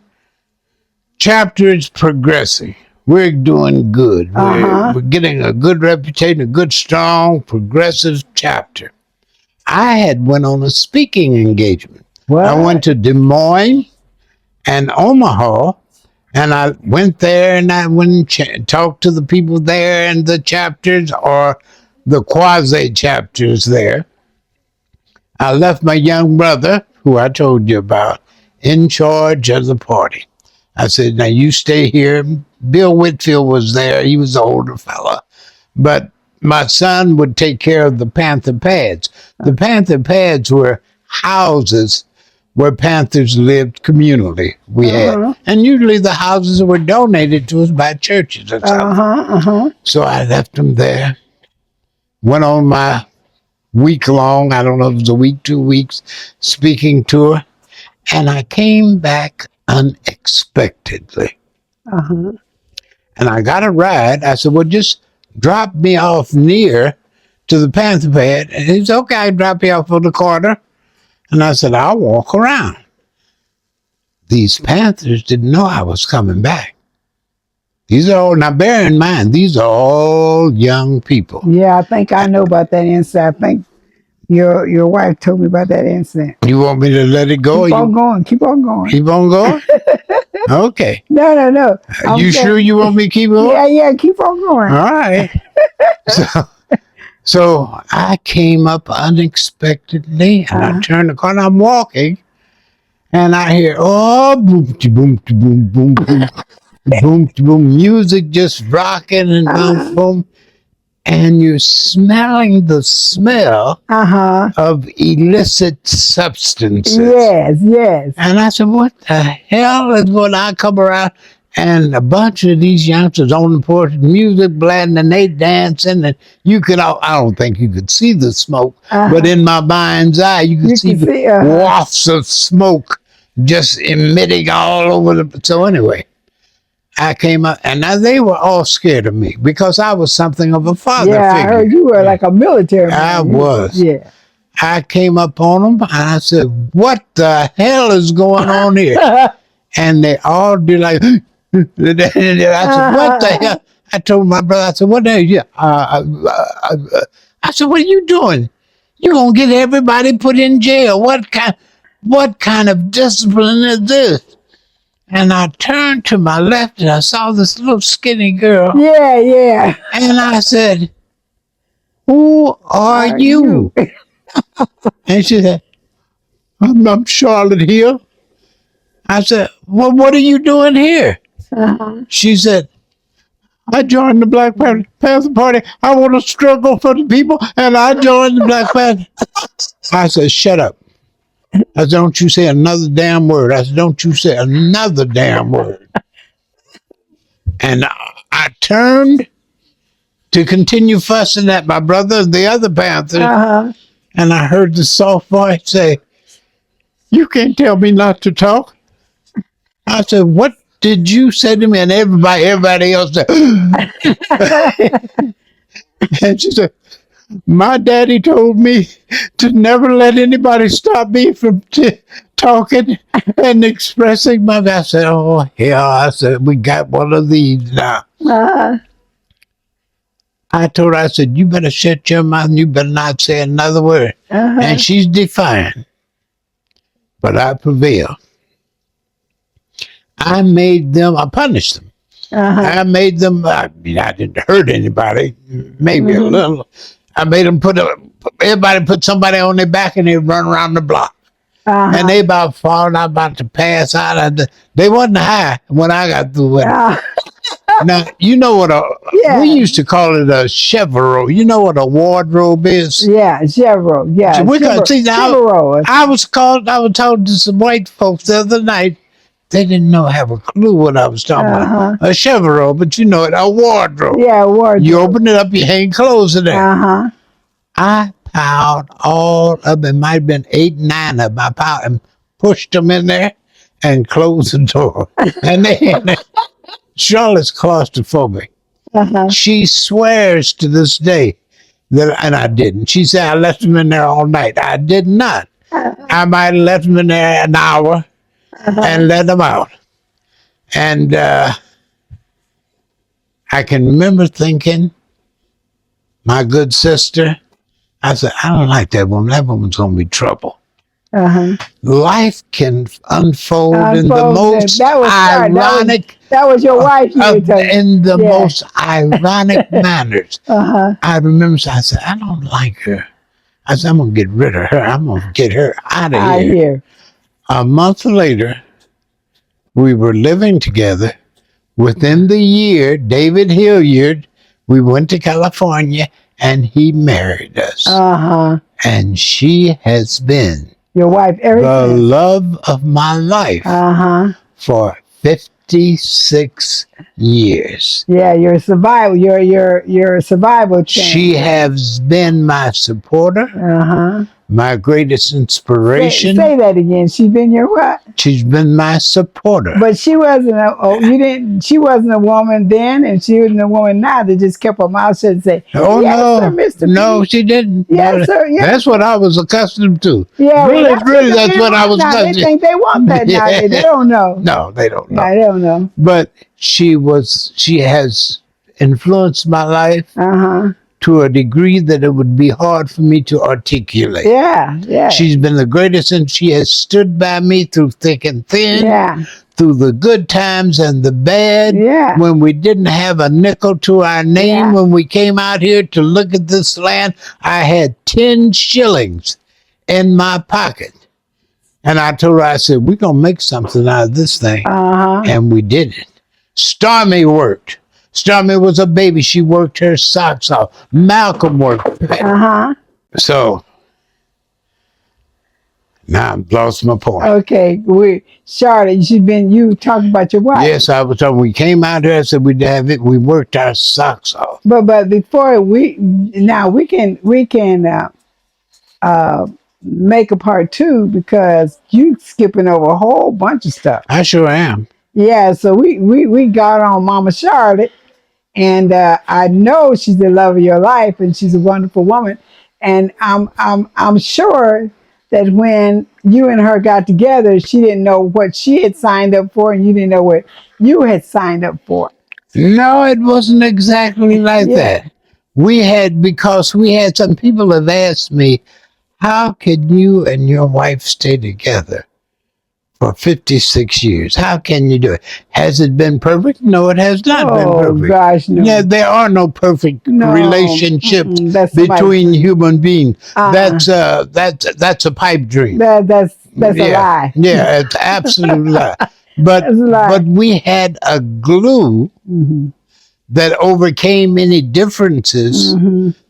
Speaker 3: chapter is progressing. We're doing good. We're getting a good reputation, a good, strong, progressive chapter. I had went on a speaking engagement.
Speaker 2: What?
Speaker 3: I went to Des Moines and Omaha, and I went there and I went and talked to the people there and the chapters or the quasi chapters there. I left my young brother, who I told you about, in charge of the party. I said, now you stay here. Bill Whitfield was there. He was the older fella. But my son would take care of the Panther pads. The Panther pads were houses where Panthers lived communally. We had. And usually the houses were donated to us by churches or something. So I left them there. Went on my week-long, I don't know if it was a week, 2 weeks, speaking tour. And I came back unexpectedly. And I got a ride. I said, well, just drop me off near to the Panther pad. And he said, okay, I drop you off on the corner. And I said, I'll walk around. These Panthers didn't know I was coming back. These are all, now bear in mind, these are all young people.
Speaker 2: Yeah, I think I know about that incident. I think your wife told me about that incident.
Speaker 3: You want me to let it go?
Speaker 2: Keep on going. Keep on going.
Speaker 3: Keep on going? Okay.
Speaker 2: No.
Speaker 3: You sure you want me to keep going?
Speaker 2: Yeah. Keep on going.
Speaker 3: All right. So I came up unexpectedly and I turned the corner. I'm walking and I hear, oh, boom, boom, boom, boom, boom, boom, boom, music just rocking and boom, boom. And you're smelling the smell of illicit substances.
Speaker 2: Yes.
Speaker 3: And I said, what the hell is going on? I come around and a bunch of these youngsters on the porch, music blaring and they dancing. And you could, I don't think you could see the smoke, but in my mind's eye, you could see the wafts of smoke just emitting all over the, so anyway. I came up, and now they were all scared of me because I was something of a father figure.
Speaker 2: I heard you were like a military man.
Speaker 3: I was.
Speaker 2: Yeah.
Speaker 3: I came up on them, and I said, what the hell is going on here? And they all did like, I said, what the hell? I told my brother, I said, what the hell? Yeah. I said, what are you doing? You're going to get everybody put in jail. What kind of discipline is this? And I turned to my left and I saw this little skinny girl.
Speaker 2: Yeah.
Speaker 3: And I said, who are you? And she said, I'm Charlotte Hill. I said, well, what are you doing here? She said, I joined the Black Panther Party. I want to struggle for the people, and I joined the Black Panther. I said, shut up. I said, don't you say another damn word. I said, don't you say another damn word. And I turned to continue fussing at my brother and the other Panthers. And I heard the soft voice say, you can't tell me not to talk. I said, what did you say to me? And everybody else said, and she said, my daddy told me to never let anybody stop me from talking and expressing my. I said, oh, hell. I said, we got one of these now.
Speaker 2: Uh-huh.
Speaker 3: I told her, I said, you better shut your mouth and you better not say another word.
Speaker 2: Uh-huh.
Speaker 3: And she's defiant. But I prevailed. I punished them.
Speaker 2: Uh-huh.
Speaker 3: I made them, I mean, I didn't hurt anybody, maybe a little. I made them everybody put somebody on their back and they run around the block.
Speaker 2: Uh-huh.
Speaker 3: And they about falling out, about to pass out. They wasn't high when I got through with it. Now, you know what
Speaker 2: Yeah.
Speaker 3: we used to call it a chevron. You know what a wardrobe is?
Speaker 2: Yeah, chevron. Yeah,
Speaker 3: I was told to some white folks the other night. They didn't have a clue what I was talking about. A chevron, but you know it, a wardrobe.
Speaker 2: Yeah, wardrobe.
Speaker 3: You open it up, you hang clothes in there.
Speaker 2: Uh-huh.
Speaker 3: I piled all of them. Might have been 8, 9 of them. I piled and pushed them in there and closed the door. And Charlotte's claustrophobic.
Speaker 2: Uh-huh.
Speaker 3: She swears to this day that, and I didn't. She said I left them in there all night. I did not. I might have left them in there an hour and let them out. And I can remember thinking, my good sister, I said, I don't like that woman. That woman's going to be trouble.
Speaker 2: Uh-huh.
Speaker 3: Life can unfold in the most ironic.
Speaker 2: That was your wife.
Speaker 3: In the most ironic manners.
Speaker 2: Uh-huh.
Speaker 3: I remember, I said, I don't like her. I said, I'm going to get rid of her. I'm going to get her out of here. A month later, we were living together. Within the year, David Hilliard, we went to California and he married us.
Speaker 2: Uh-huh.
Speaker 3: And she has been
Speaker 2: your wife,
Speaker 3: the love of my life for 56 years.
Speaker 2: Yeah, your survival, your survival chain.
Speaker 3: She has been my supporter, my greatest inspiration.
Speaker 2: Say that again. She's been your what?
Speaker 3: She's been my supporter.
Speaker 2: But she wasn't she wasn't a woman then, and she wasn't a woman now that just kept her mouth shut and say,
Speaker 3: oh,
Speaker 2: yes,
Speaker 3: no,
Speaker 2: sir, Mr.
Speaker 3: No,
Speaker 2: P.
Speaker 3: she didn't.
Speaker 2: Yes, sir. Yes.
Speaker 3: That's what I was accustomed to.
Speaker 2: Yeah,
Speaker 3: really, that's what I was accustomed to.
Speaker 2: They think they want that now. They don't know.
Speaker 3: No, they don't know.
Speaker 2: Yeah, they don't know.
Speaker 3: But she has influenced my life to a degree that it would be hard for me to articulate.
Speaker 2: Yeah.
Speaker 3: She's been the greatest, and she has stood by me through thick and thin, through the good times and the bad, when we didn't have a nickel to our name. When we came out here to look at this land, I had 10 shillings in my pocket. And I told her, I said, we're going to make something out of this thing. And we did it. Stormy worked. Stormy was a baby. She worked her socks off. Malcolm worked. So now I've lost my point.
Speaker 2: Okay, Charlotte, you talking about your wife?
Speaker 3: Yes, I was talking. We came out here. I said we'd have it. We worked our socks off.
Speaker 2: But before we can make a part 2 because you skipping over a whole bunch of stuff.
Speaker 3: I sure am.
Speaker 2: Yeah, so we got on Mama Charlotte, and I know she's the love of your life, and she's a wonderful woman, and I'm sure that when you and her got together, she didn't know what she had signed up for, and you didn't know what you had signed up for.
Speaker 3: No, it wasn't exactly like that. Because we had some people have asked me, how could you and your wife stay together for 56 years? How can you do it? Has it been perfect? No, it has not been perfect.
Speaker 2: Oh, gosh, no.
Speaker 3: Yeah, there are no perfect relationships between human beings. That's a pipe dream.
Speaker 2: That's a lie.
Speaker 3: Yeah, it's absolute lie. But we had a glue that overcame any differences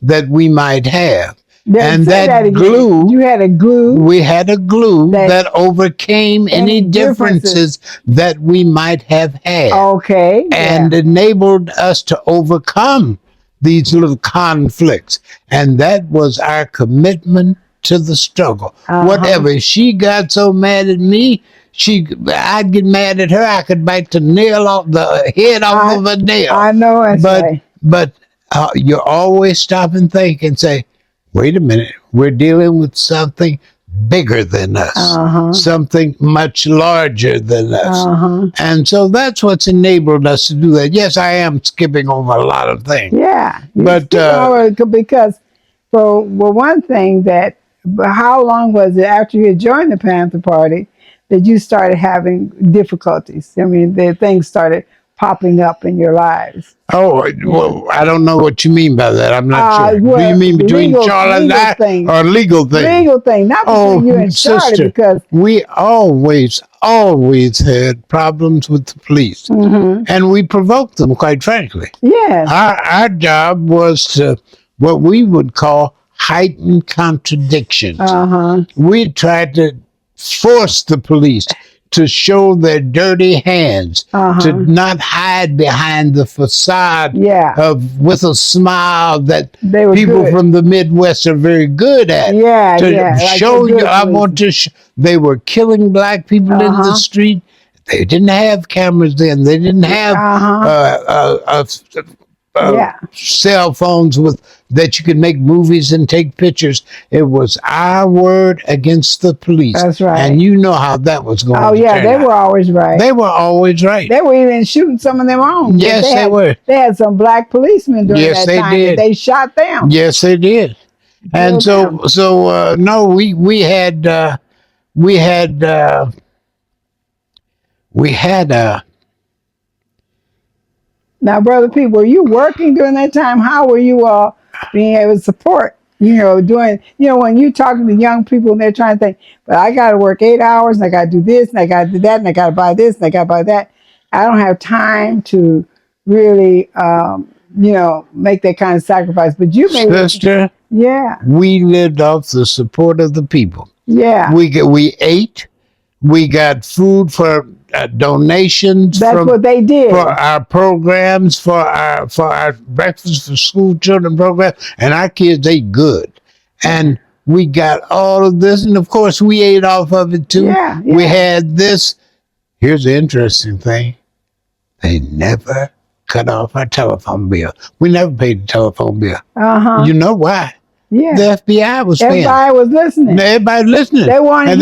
Speaker 3: that we might have. And that glue,
Speaker 2: you had a glue.
Speaker 3: We had a glue that overcame any differences that we might have had.
Speaker 2: Okay.
Speaker 3: And enabled us to overcome these little conflicts. And that was our commitment to the struggle. Whatever. She got so mad at me, I'd get mad at her. I could bite the nail off the head off of a nail.
Speaker 2: I know that's
Speaker 3: But
Speaker 2: right.
Speaker 3: you always stop and think and say, wait a minute, we're dealing with something bigger than us, something much larger than us. And so that's what's enabled us to do that. Yes, I am skipping over a lot of things.
Speaker 2: Yeah,
Speaker 3: But
Speaker 2: because for one thing but how long was it after you had joined the Panther Party that you started having difficulties? I mean, the things started popping up in your lives.
Speaker 3: well, I don't know what you mean by that. I'm not sure. Do you mean between Charlotte and I
Speaker 2: things,
Speaker 3: or legal things?
Speaker 2: legal thing, not between you and Charlotte,
Speaker 3: sister,
Speaker 2: because
Speaker 3: we always had problems with the police, and we provoked them. Quite frankly,
Speaker 2: yes,
Speaker 3: our job was to what we would call heightened contradictions. We tried to force the police to show their dirty hands, to not hide behind the facade of with a smile that people from the Midwest are very good at. To show you, I want to. They were killing black people in the street. They didn't have cameras then. They didn't have cell phones with that you could make movies and take pictures. It was our word against the police.
Speaker 2: That's right.
Speaker 3: And you know how that was going.
Speaker 2: Oh yeah, they were always right.
Speaker 3: They were always right.
Speaker 2: They were even shooting some of them on.
Speaker 3: Yes, they were.
Speaker 2: They had some black policemen during that time.
Speaker 3: Did.
Speaker 2: They shot them.
Speaker 3: Yes, they did. And no, we had
Speaker 2: Now, Brother Pete, were you working during that time? How were you all being able to support, doing, when you're talking to young people and they're trying to think, but I got to work 8 hours and I got to do this and I got to do that and I got to buy this and I got to buy that. I don't have time to really, make that kind of sacrifice. But you made
Speaker 3: sister. We lived off the support of the people.
Speaker 2: Yeah.
Speaker 3: We ate. We got food for donations.
Speaker 2: That's what they did
Speaker 3: for our programs, for our breakfast for school children program, and our kids ate good, and we got all of this, and of course we ate off of it too.
Speaker 2: Yeah.
Speaker 3: We had this. Here's the interesting thing: they never cut off our telephone bill. We never paid the telephone bill. You know why?
Speaker 2: Yeah.
Speaker 3: The FBI was paying.
Speaker 2: Everybody was listening.
Speaker 3: Everybody listening.
Speaker 2: They wanted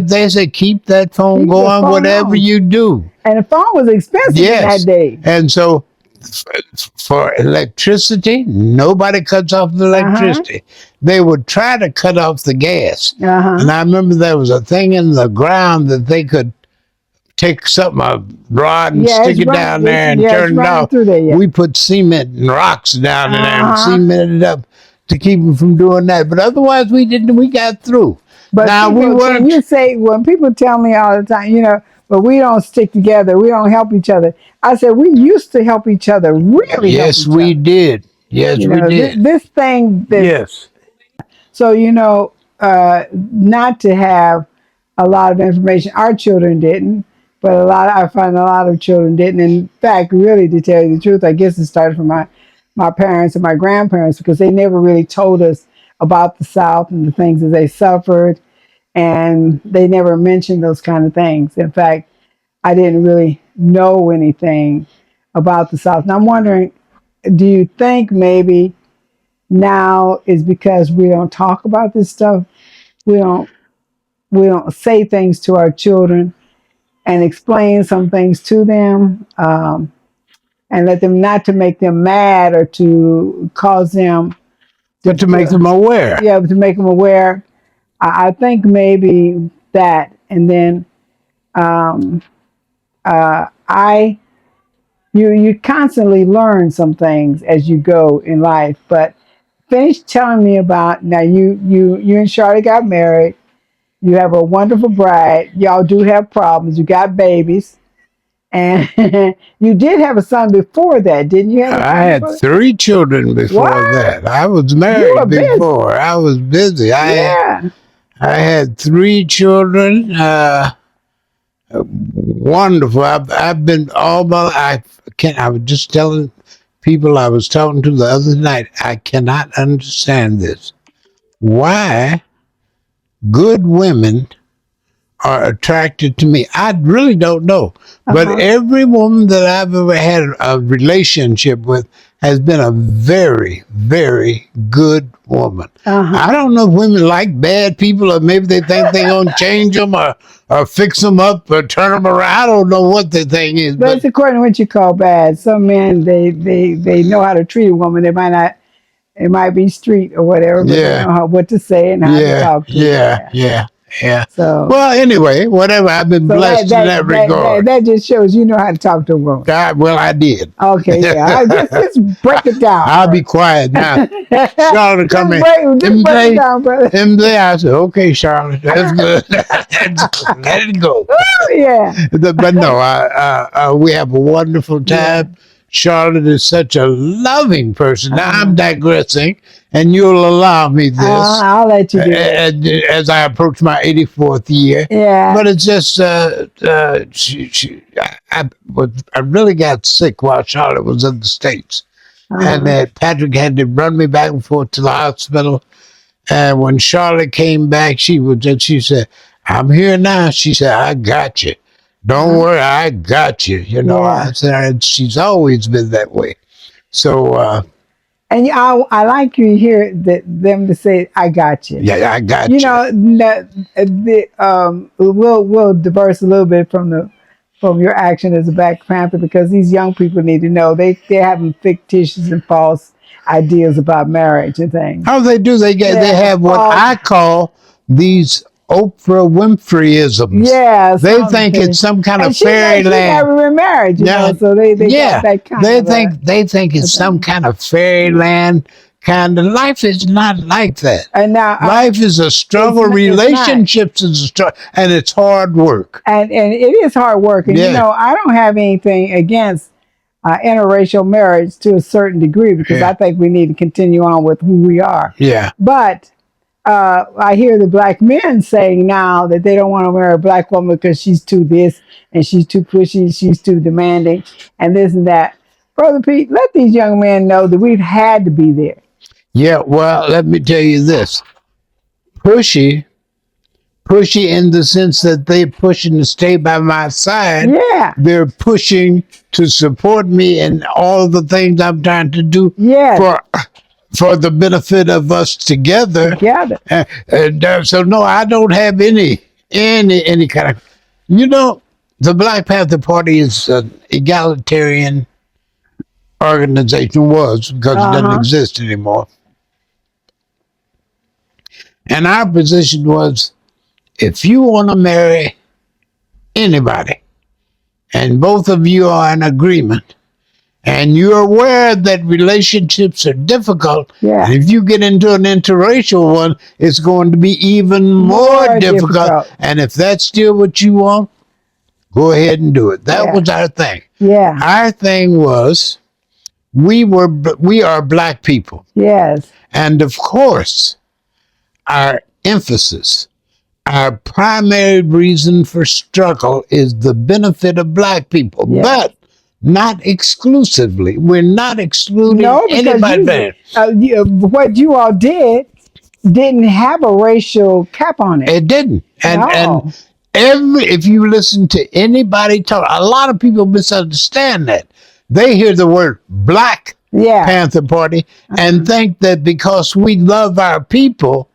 Speaker 3: they said, keep that phone going, whatever you do.
Speaker 2: And the phone was expensive in that day.
Speaker 3: And so for electricity, nobody cuts off the electricity. They would try to cut off the gas. And I remember there was a thing in the ground that they could take something, a rod, and stick it down there and turn it off. We put cement and rocks down in there and cemented it up to keep them from doing that. But otherwise, we got through.
Speaker 2: But
Speaker 3: now
Speaker 2: when people tell me all the time, but we don't stick together, we don't help each other. I said, we used to help each other, really.
Speaker 3: Yes, we did. Yes, we did.
Speaker 2: This thing.
Speaker 3: Yes.
Speaker 2: So, not to have a lot of information, our children didn't, but I find a lot of children didn't. In fact, really, to tell you the truth, I guess it started from my parents and my grandparents, because they never really told us about the South and the things that they suffered, and they never mentioned those kind of things. In fact, I didn't really know anything about the South. And I'm wondering, do you think maybe now is because we don't talk about this stuff? We don't say things to our children and explain some things to them, and let them, not to make them mad or to cause them,
Speaker 3: but to make them aware.
Speaker 2: Yeah, to make them aware. I think maybe that, and then you constantly learn some things as you go in life. But finish telling me about, now you and Charlotte got married. You have a wonderful bride. Y'all do have problems. You got babies. And you did have a son before that, didn't you?
Speaker 3: I had 3 children before that. I was married before. I was busy. I had 3 children. Wonderful. I've been all my life. I was just telling people I was talking to the other night, I cannot understand this. Why good women are attracted to me. I really don't know. But every woman that I've ever had a relationship with has been a very, very good woman. I don't know if women like bad people, or maybe they think they're going to change them or fix them up or turn them around. I don't know what the thing is.
Speaker 2: But it's according to what you call bad. Some men, they know how to treat a woman. They might not, it might be street or whatever, but they know what to say and how to talk to her.
Speaker 3: Yeah.
Speaker 2: So,
Speaker 3: Well, anyway, whatever. I've been blessed in that regard.
Speaker 2: that just shows you know how to talk to a woman.
Speaker 3: Well, I did.
Speaker 2: Okay, yeah. Just break it down.
Speaker 3: I'll be quiet now. Charlotte come in.
Speaker 2: Just break it down, brother.
Speaker 3: I said, okay, Charlotte, that's good. Let it go.
Speaker 2: Yeah.
Speaker 3: But no, we have a wonderful time. Yeah. Charlotte is such a loving person. Now I'm digressing, and you'll allow me this.
Speaker 2: I'll let you do it.
Speaker 3: As I approach my 84th year.
Speaker 2: Yeah.
Speaker 3: But it's just, I really got sick while Charlotte was in the States. And Patrick had to run me back and forth to the hospital. And when Charlotte came back, she said, I'm here now. She said, I got you. Don't worry, I got you. You know, I said, she's always been that way. So,
Speaker 2: and I like you hear them to say, I got you.
Speaker 3: Yeah, I got you.
Speaker 2: You know, we'll diverse a little bit from your action as a Black Panther, because these young people need to know they're having fictitious and false ideas about marriage and things.
Speaker 3: Oh, they do. They have what I call these Oprah Winfreyisms.
Speaker 2: Yes,
Speaker 3: they think it's some kind of fairyland.
Speaker 2: She never been married, you know, so they got that kind of.
Speaker 3: They think it's some kind of fairyland. Kind of life is not like that.
Speaker 2: And now
Speaker 3: life is a struggle. Relationships is a struggle, and it's hard work.
Speaker 2: And it is hard work. And you know, I don't have anything against interracial marriage to a certain degree, because I think we need to continue on with who we are.
Speaker 3: Yeah.
Speaker 2: But I hear the Black men saying now that they don't want to marry a Black woman because she's too this and she's too pushy, she's too demanding, and this and that. Brother Pete, let these young men know that we've had to be there.
Speaker 3: Yeah, well, let me tell you this. Pushy in the sense that they're pushing to stay by my side.
Speaker 2: Yeah.
Speaker 3: They're pushing to support me in all the things I'm trying to do for the benefit of us together. So no, I don't have any kind of, you know, the Black Panther Party is an egalitarian organization, was, because it doesn't exist anymore. And our position was, if you want to marry anybody, and both of you are in agreement, and you're aware that relationships are difficult, and if you get into an interracial one, it's going to be even more difficult. And if that's still what you want, go ahead and do it. That was our thing.
Speaker 2: Yeah.
Speaker 3: Our thing was, we are Black people.
Speaker 2: Yes.
Speaker 3: And of course, our emphasis, our primary reason for struggle is the benefit of Black people, but not exclusively. We're not excluding anybody.
Speaker 2: What you all didn't have a racial cap on it.
Speaker 3: It didn't. And if you listen to anybody talk, a lot of people misunderstand that. They hear the word Black Panther Party and think that because we love our people,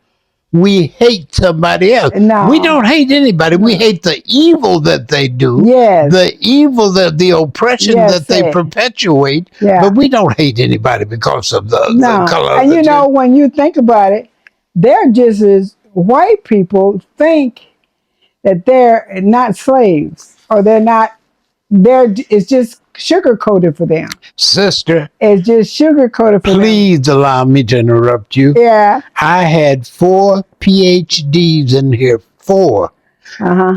Speaker 3: we hate somebody else.
Speaker 2: No.
Speaker 3: We don't hate anybody. We hate the evil that they do.
Speaker 2: Yes.
Speaker 3: The evil, the oppression that they perpetuate. But we don't hate anybody because of the color.
Speaker 2: And you know, when you think about it, they're just as white people think that they're not slaves, or it's just sugar coated for them.
Speaker 3: Sister,
Speaker 2: it's just sugar coated for them.
Speaker 3: Please allow me to interrupt you.
Speaker 2: Yeah.
Speaker 3: I had 4 PhDs in here, 4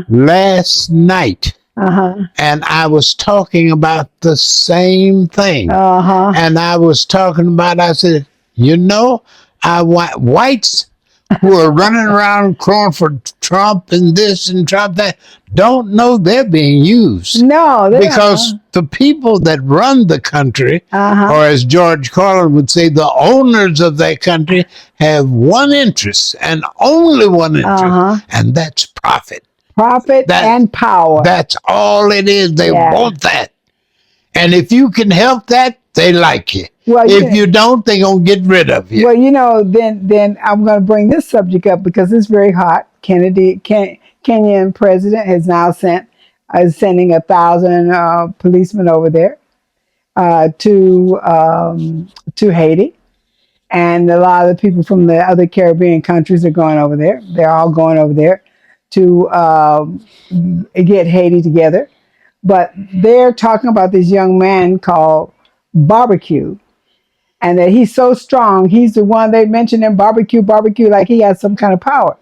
Speaker 3: last night. And I was talking about the same thing. And I was talking about, I said, you know, whites who are running around crying for Trump and this and Trump that don't know they're being used.
Speaker 2: No,
Speaker 3: because the people that run the country, or as George Carlin would say, the owners of that country, have one interest and only one interest, and that's profit.
Speaker 2: Profit and power.
Speaker 3: That's all it is. They
Speaker 2: Yeah.
Speaker 3: want that. And if you can help that, they like you.
Speaker 2: Well,
Speaker 3: if you don't, they're going to get rid of you.
Speaker 2: Well, then I'm going to bring this subject up because it's very hot. Kenyan president has now sending 1,000 policemen over there to Haiti, and a lot of the people from the other Caribbean countries are going over there. They're all going over there to get Haiti together. But they're talking about this young man called Barbecue, and that he's so strong. He's the one they mentioned in barbecue, like he has some kind of power.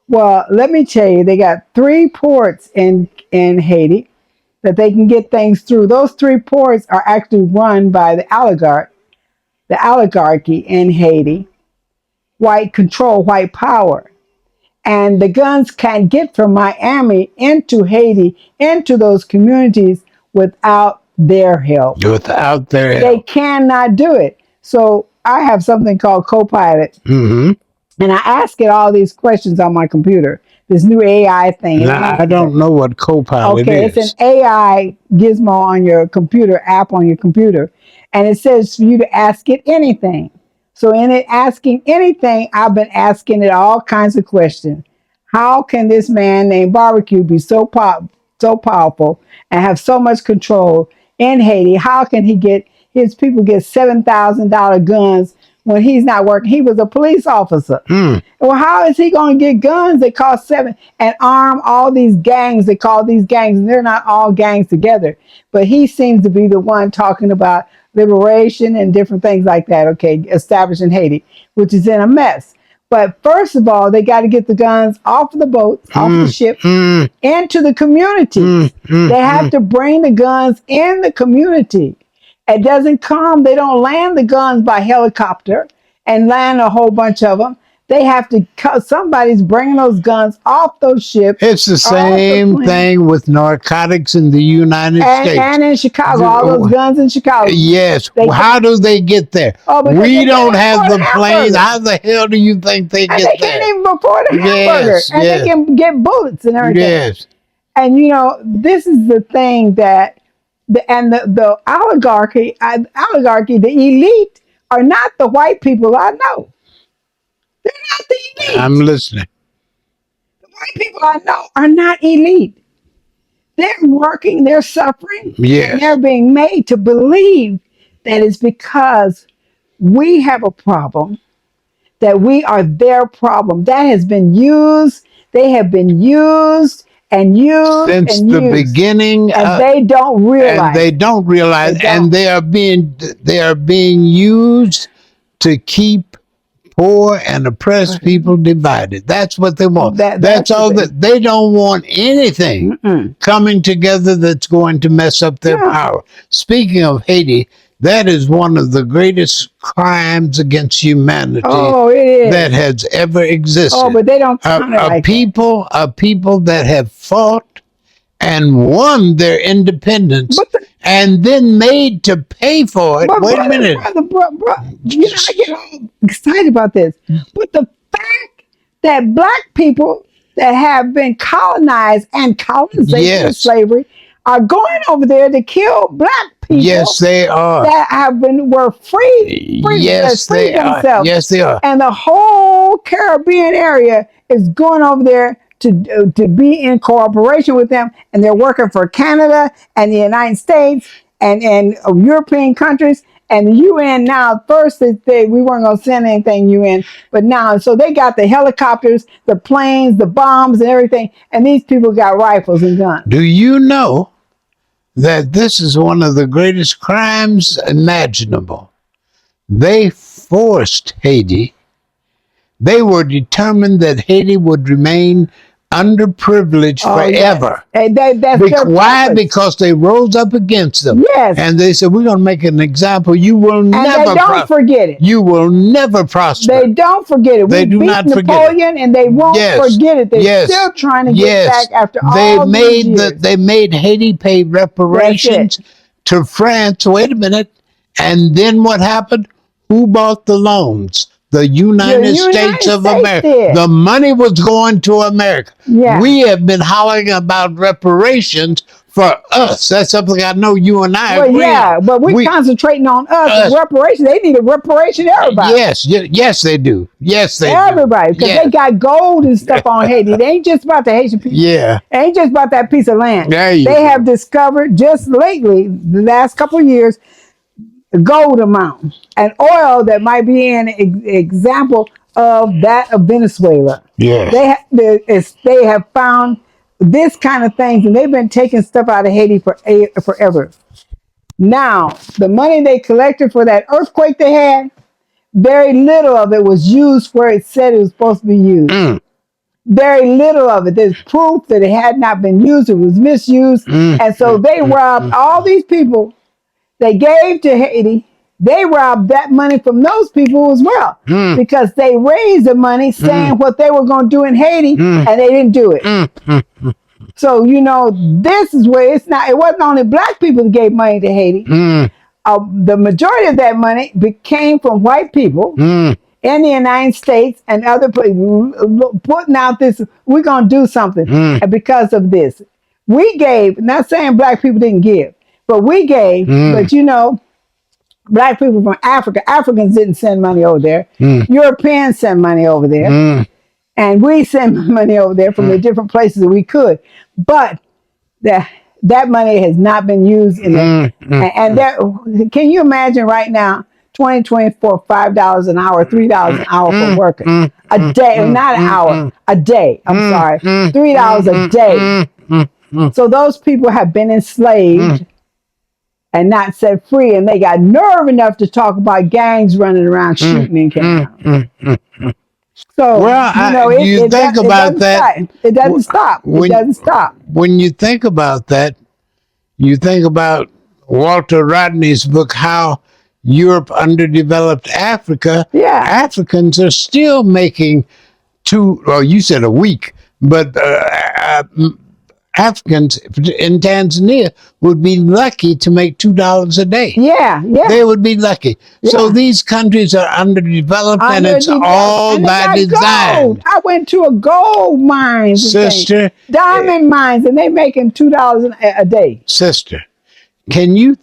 Speaker 2: Well, let me tell you, they got 3 ports in Haiti that they can get things through. Those 3 ports are actually run by the oligarchy in Haiti, white control, white power. And the guns can't get from Miami into Haiti, into those communities without their help.
Speaker 3: Without their help.
Speaker 2: They cannot do it. So I have something called Copilot.
Speaker 3: Mm-hmm.
Speaker 2: And I ask it all these questions on my computer. This new AI thing.
Speaker 3: Now, I don't know what Copilot is.
Speaker 2: Okay, it's an AI gizmo on your computer, app on your computer. And it says for you to ask it anything. So in it asking anything, I've been asking it all kinds of questions. How can this man named Barbecue be so powerful and have so much control in Haiti? How can his people get $7,000 guns when he's not working? He was a police officer. Well, how is he going to get guns that cost $7 and arm all these gangs? They call these gangs, and they're not all gangs together. But he seems to be the one talking about liberation and different things like that, okay, establishing Haiti, which is in a mess. But first of all, they got to get the guns off of the boats, off the ship, into the community. They have to bring the guns in the community. It doesn't come, they don't land the guns by helicopter and land a whole bunch of them. They have to, somebody's bringing those guns off those ships.
Speaker 3: It's the same thing with narcotics in the United States.
Speaker 2: And in Chicago, all those guns in Chicago.
Speaker 3: Yes. How do they get there? We don't have the planes. How the hell do you think they get there?
Speaker 2: They can't even afford a hamburger. And they can get bullets and everything.
Speaker 3: Yes.
Speaker 2: And this is the thing that the oligarchy, the elite are not the white people I know. They're not the elite.
Speaker 3: I'm listening.
Speaker 2: The white people I know are not elite. They're working, they're suffering, and they're being made to believe that it's because we have a problem, that we are their problem. That has been used. They have been used and used
Speaker 3: since
Speaker 2: and
Speaker 3: the
Speaker 2: used,
Speaker 3: beginning,
Speaker 2: and they don't realize.
Speaker 3: And they don't realize, and they are being used to keep poor and oppressed people divided. That's what they want. That's all that they don't want anything coming together that's going to mess up their power. Speaking of Haiti, that is one of the greatest crimes against humanity that has ever existed.
Speaker 2: Oh, but they don't count it like
Speaker 3: that. A people that have fought and won their independence and then made to pay for it. Wait a minute.
Speaker 2: Brother, I get all excited about this. But the fact that black people that have been colonized and colonization of slavery are going over there to kill black people.
Speaker 3: Yes, they are.
Speaker 2: That were free
Speaker 3: yes, they
Speaker 2: themselves.
Speaker 3: Are. Yes, they are.
Speaker 2: And the whole Caribbean area is going over there to be in cooperation with them, and they're working for Canada and the United States and European countries and the UN. Now, first we weren't going to send anything UN, but now, so they got the helicopters, the planes, the bombs, and everything, and these people got rifles and guns.
Speaker 3: Do you know that this is one of the greatest crimes imaginable? They forced Haiti. They were determined that Haiti would remain underprivileged forever.
Speaker 2: Yes.
Speaker 3: Why? Because they rose up against them.
Speaker 2: Yes.
Speaker 3: And they said, we're going to make an example. You will never
Speaker 2: forget it.
Speaker 3: You will never prosper.
Speaker 2: They don't forget it.
Speaker 3: They do not forget
Speaker 2: Napoleon, and they won't forget it. They're still trying to get back after all these years.
Speaker 3: They made Haiti pay reparations to France. Wait a minute. And then what happened? Who bought the loans? The United
Speaker 2: United
Speaker 3: States of
Speaker 2: States
Speaker 3: America.
Speaker 2: did.
Speaker 3: The money was going to America.
Speaker 2: Yeah.
Speaker 3: We have been hollering about reparations for us. That's something I know you and I
Speaker 2: Well,
Speaker 3: agree
Speaker 2: yeah,
Speaker 3: on.
Speaker 2: but we're concentrating on us. Reparations. They need a reparation, everybody.
Speaker 3: Yes, they do. Yes, they
Speaker 2: Everybody,
Speaker 3: do.
Speaker 2: because they got gold and stuff on Haiti. It ain't just about the Haitian people.
Speaker 3: Yeah.
Speaker 2: It ain't just about that piece of land.
Speaker 3: There you
Speaker 2: They
Speaker 3: go.
Speaker 2: have discovered just lately, the last couple of years, gold amount and oil that might be an example of that of Venezuela.
Speaker 3: Yeah.
Speaker 2: They have found this kind of things, and they've been taking stuff out of Haiti for forever. Now, the money they collected for that earthquake they had, very little of it was used where it said it was supposed to be used. Very little of it. There's proof that it had not been used, it was misused. And so they robbed all these people they gave to Haiti. They robbed that money from those people as well because they raised the money saying what they were going to do in Haiti and they didn't do it. So, this is where it wasn't only black people that gave money to Haiti. The majority of that money came from white people in the United States and other places putting out this, we're going to do something. And because of this, we gave, not saying black people didn't give, but we gave, but black people from Africa, Africans didn't send money over there. Europeans send money over there. And we send money over there from the different places that we could. But that money has not been used in it. And can you imagine right now, 2024, $5 an hour, $3 an hour for working a day, not an hour, a day. I'm sorry, $3 a day. So those people have been enslaved and not set free, and they got nerve enough to talk about gangs running around shooting in Canada. So
Speaker 3: you think about that.
Speaker 2: It doesn't stop. It doesn't stop.
Speaker 3: When you think about that, you think about Walter Rodney's book, How Europe Underdeveloped Africa.
Speaker 2: Yeah.
Speaker 3: Africans are still making you said a week, but Africans in Tanzania would be lucky to make $2 a day.
Speaker 2: Yeah.
Speaker 3: They would be lucky. Yeah. So these countries are underdeveloped, and it's all by design.
Speaker 2: Gold. I went to a gold mine,
Speaker 3: sister,
Speaker 2: diamond mines, and they making $2 a day.
Speaker 3: Sister, can you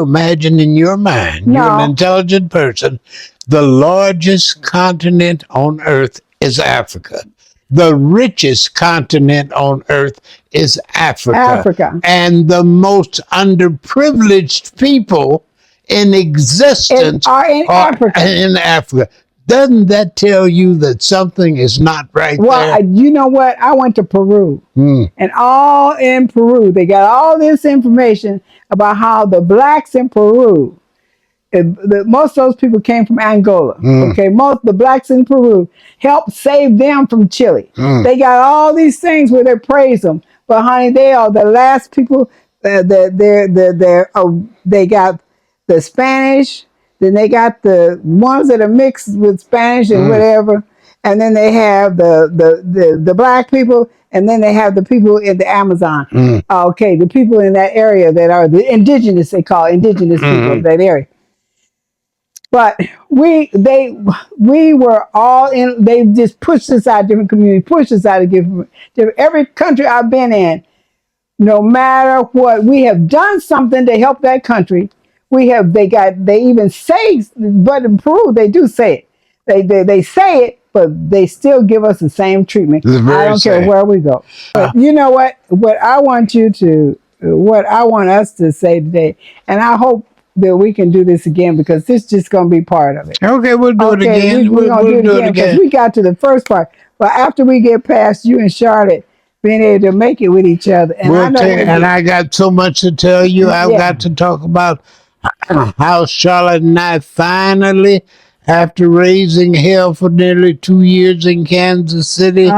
Speaker 3: imagine in your mind, you're an intelligent person, the largest continent on earth is Africa. The richest continent on earth is Africa. And the most underprivileged people in existence
Speaker 2: are in
Speaker 3: Africa. Doesn't that tell you that something is not right there?
Speaker 2: Well, you know what? I went to Peru. And all in Peru, they got all this information about how the blacks in Peru, most of those people came from Angola. Okay, most the blacks in Peru helped save them from Chile. They got all these things where they praise them, but honey, they are the last people. They got the Spanish, then they got the ones that are mixed with Spanish and whatever, and then they have the black people, and then they have the people in the Amazon. Okay, the people in that area that are the indigenous, they call indigenous people of that area. But we were all in. They just pushed us out of different communities, pushed us out of different. Every country I've been in, no matter what, we have done something to help that country. They even say, but in Peru they do say it. They say it, but they still give us the same treatment. I don't care where we go. But you know what? What I want us to say today, and I hope that we can do this again, because this is just going to be part of it.
Speaker 3: Okay, we'll do it again.
Speaker 2: We're going to do it again because we got to the first part. But after we get past you and Charlotte being able to make it with each other, and
Speaker 3: I got so much to tell you. I've got to talk about how Charlotte and I finally, after raising hell for nearly 2 years in Kansas City,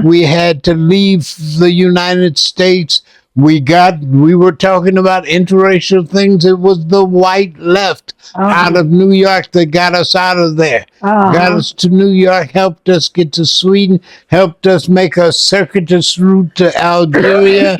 Speaker 3: we had to leave the United States. We were talking about interracial things. It was the white left out of New York that got us out of there. Got us to New York, helped us get to Sweden, helped us make a circuitous route to Algeria,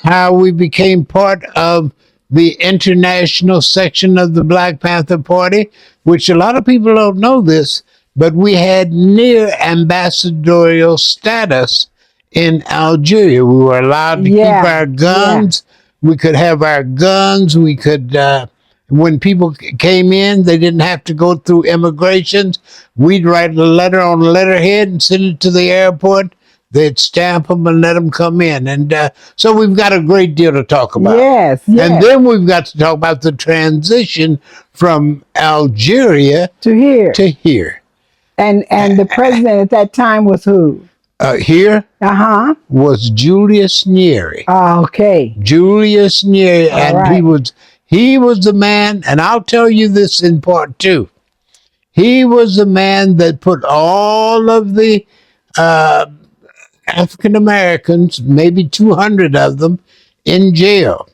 Speaker 3: how we became part of the international section of the Black Panther Party, which a lot of people don't know this. but we had near ambassadorial status in Algeria. We were allowed to keep our guns. We could have our guns. We could, when people came in, they didn't have to go through immigrations. We'd write a letter on a letterhead and send it to the airport. They'd stamp them and let them come in. And so we've got a great deal to talk about.
Speaker 2: Yes.
Speaker 3: And then we've got to talk about the transition from Algeria
Speaker 2: to here.
Speaker 3: to here.
Speaker 2: And the president at that time was who?
Speaker 3: Here
Speaker 2: Uh-huh.
Speaker 3: was Julius Nyerere.
Speaker 2: Oh, okay.
Speaker 3: Julius Nyerere,
Speaker 2: All
Speaker 3: and
Speaker 2: right.
Speaker 3: he was the man, and I'll tell you this in part two. He was the man that put all of the African Americans, maybe 200 of them, in jail.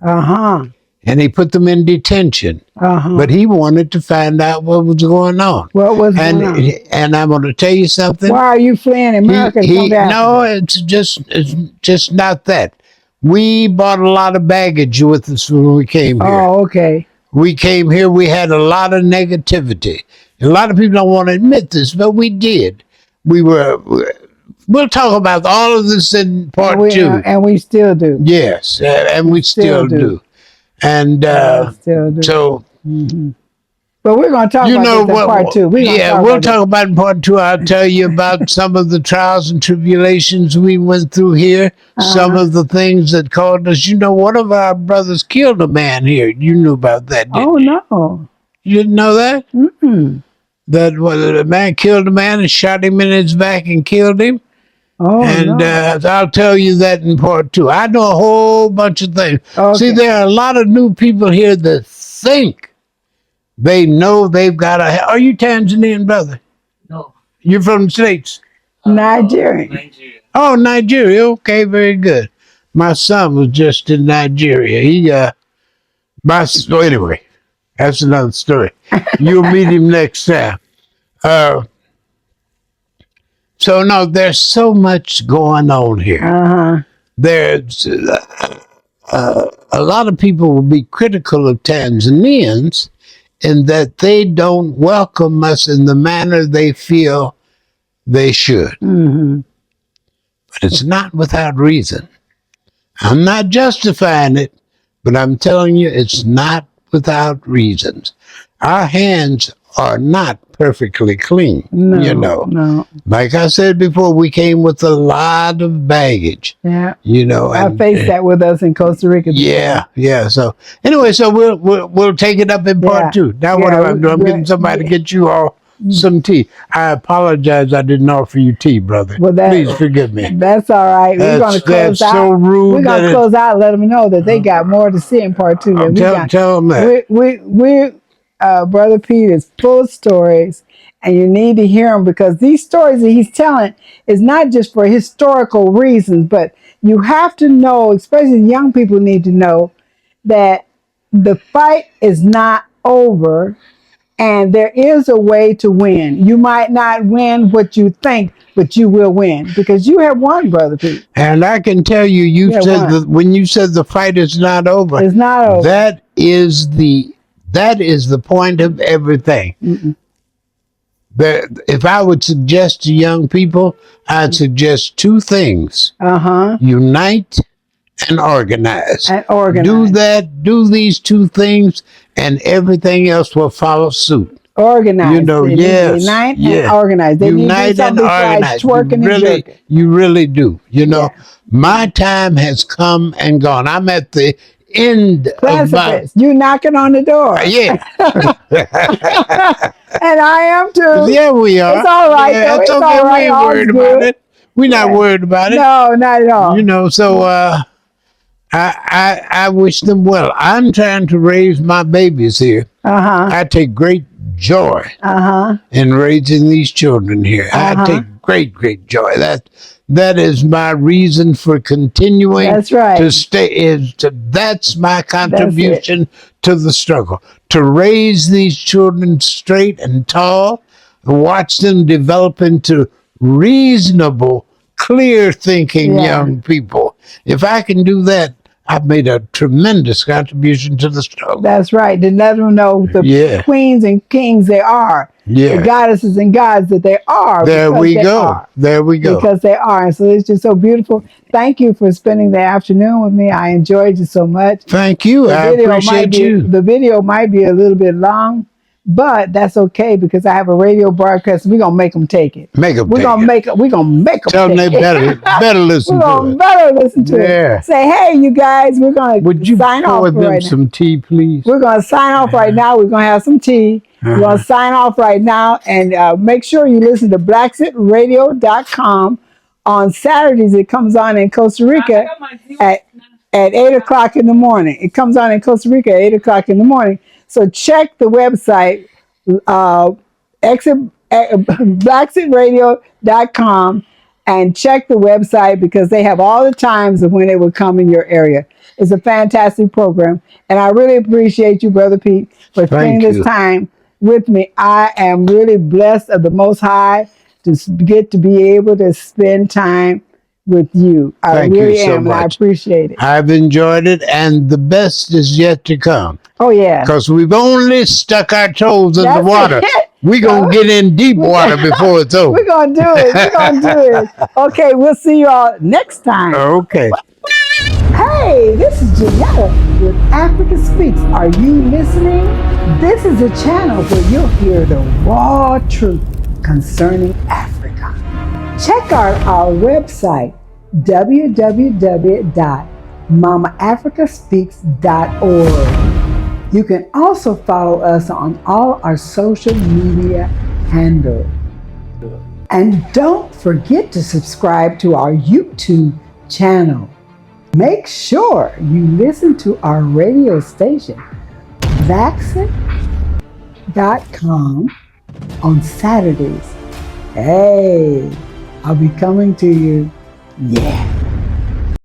Speaker 2: Uh-huh.
Speaker 3: And he put them in detention.
Speaker 2: Uh-huh.
Speaker 3: But he wanted to find out what was going on.
Speaker 2: What was going on?
Speaker 3: And I'm going to tell you something.
Speaker 2: Why are you fleeing America?
Speaker 3: No, it's just not that. We brought a lot of baggage with us when we came here.
Speaker 2: Oh, okay.
Speaker 3: We came here, we had a lot of negativity. A lot of people don't want to admit this, but we did. We'll talk about all of this in part two.
Speaker 2: And we still do.
Speaker 3: Yes, and we still do. And
Speaker 2: still do.
Speaker 3: So,
Speaker 2: but we're going to talk about this in part two.
Speaker 3: We'll talk about in part two. I'll tell you about some of the trials and tribulations we went through here. Some of the things that caused us. You know, one of our brothers killed a man here. You knew about that, didn't you?
Speaker 2: No.
Speaker 3: You didn't know that?
Speaker 2: Mm-mm.
Speaker 3: That a man killed a man and shot him in his back and killed him.
Speaker 2: Oh,
Speaker 3: and I'll tell you that in part two. I know a whole bunch of things.
Speaker 2: Okay.
Speaker 3: See, there are a lot of new people here that think they know they've got a... Are you Tanzanian, brother?
Speaker 4: No.
Speaker 3: You're from the States?
Speaker 2: Nigerian.
Speaker 4: Nigeria.
Speaker 3: Oh, Nigeria. Okay, very good. My son was just in Nigeria. So anyway, that's another story. You'll meet him next time. So, no, there's so much going on here.
Speaker 2: Uh-huh.
Speaker 3: There's a lot of people will be critical of Tanzanians in that they don't welcome us in the manner they feel they should.
Speaker 2: Mm-hmm.
Speaker 3: But it's not without reason. I'm not justifying it, but I'm telling you it's not without reasons. Our hands are not perfectly clean,
Speaker 2: No.
Speaker 3: Like I said before, we came with a lot of baggage.
Speaker 2: Yeah.
Speaker 3: I
Speaker 2: faced that with us in Costa Rica.
Speaker 3: Yeah. So anyway, so we'll take it up in part two. Now what am I doing? I'm getting somebody to get you all some tea. I apologize I didn't offer you tea, brother.
Speaker 2: Well,
Speaker 3: please forgive me.
Speaker 2: That's all right. We're going to close out.
Speaker 3: So rude.
Speaker 2: We're going to close out and let them know that they got more to see in part two.
Speaker 3: Tell them that.
Speaker 2: Brother Pete is full of stories, and you need to hear them because these stories that he's telling is not just for historical reasons, but you have to know, especially young people need to know, that the fight is not over and there is a way to win. You might not win what you think, but you will win because you have won, Brother Pete.
Speaker 3: And I can tell you, when you said the fight is not over,
Speaker 2: it's not over.
Speaker 3: That is the point of everything.
Speaker 2: Mm-mm.
Speaker 3: If I would suggest to young people, I'd suggest two things. Unite and organize. Do these two things, and everything else will follow suit.
Speaker 2: Organize.
Speaker 3: Unite
Speaker 2: and organize. They
Speaker 3: unite and organize. You really do. My time has come and gone. I'm at the end
Speaker 2: precipice. You knocking on the door.
Speaker 3: Yeah.
Speaker 2: And I am too.
Speaker 3: Yeah, we are.
Speaker 2: It's all right.
Speaker 3: Yeah, it's okay.
Speaker 2: All right.
Speaker 3: We ain't worried about it. We're not worried about it.
Speaker 2: No, not at all.
Speaker 3: So I wish them well. I'm trying to raise my babies here. I take great joy in raising these children here. I take great joy. That is my reason for continuing.
Speaker 2: That's right.
Speaker 3: To stay that's my contribution to the struggle. To raise these children straight and tall, and watch them develop into reasonable, clear thinking young people. If I can do that, I've made a tremendous contribution to the struggle.
Speaker 2: That's right. To let them know the queens and kings they are.
Speaker 3: Yeah.
Speaker 2: The goddesses and gods that they are.
Speaker 3: There we go.
Speaker 2: Are.
Speaker 3: There we go.
Speaker 2: Because they are. And so it's just so beautiful. Thank you for spending the afternoon with me. I enjoyed you so much.
Speaker 3: Thank you. I appreciate you.
Speaker 2: The video might be a little bit long, but that's okay because I have a radio broadcast. We're gonna make them take it.
Speaker 3: Make them.
Speaker 2: We're gonna make them.
Speaker 3: Tell them they better listen to it.
Speaker 2: We're gonna better listen to it. Say, hey, you guys, we're gonna sign off
Speaker 3: pour them
Speaker 2: right
Speaker 3: some tea, please?
Speaker 2: We're gonna sign off right now. We're gonna have some tea. We're gonna sign off right now, and make sure you listen to BlackSitRadio.com on Saturdays. It comes on in Costa Rica at 8 o'clock in the morning. It comes on in Costa Rica at 8 o'clock in the morning. So check the website, BlackSitRadio.com, and check the website because they have all the times of when it will come in your area. It's a fantastic program, and I really appreciate you, Brother Pete, for spending this time with me. I am really blessed of the Most High to get to be able to spend time with you. I really am, and I appreciate it.
Speaker 3: I've enjoyed it, and the best is yet to come.
Speaker 2: Oh, yeah.
Speaker 3: Because we've only stuck our toes in the water. We're going to get in deep water before it's over.
Speaker 2: We're going to do it. We're going to do it. Okay, we'll see you all next time.
Speaker 3: Okay.
Speaker 2: Hey, this is Janetta with Africa Speaks. Are you listening? This is a channel where you'll hear the raw truth concerning Africa. Check out our website, www.mamaafricaspeaks.org. You can also follow us on all our social media handles. And don't forget to subscribe to our YouTube channel. Make sure you listen to our radio station, Vaxit.com, on Saturdays. Hey, I'll be coming to you. Yeah.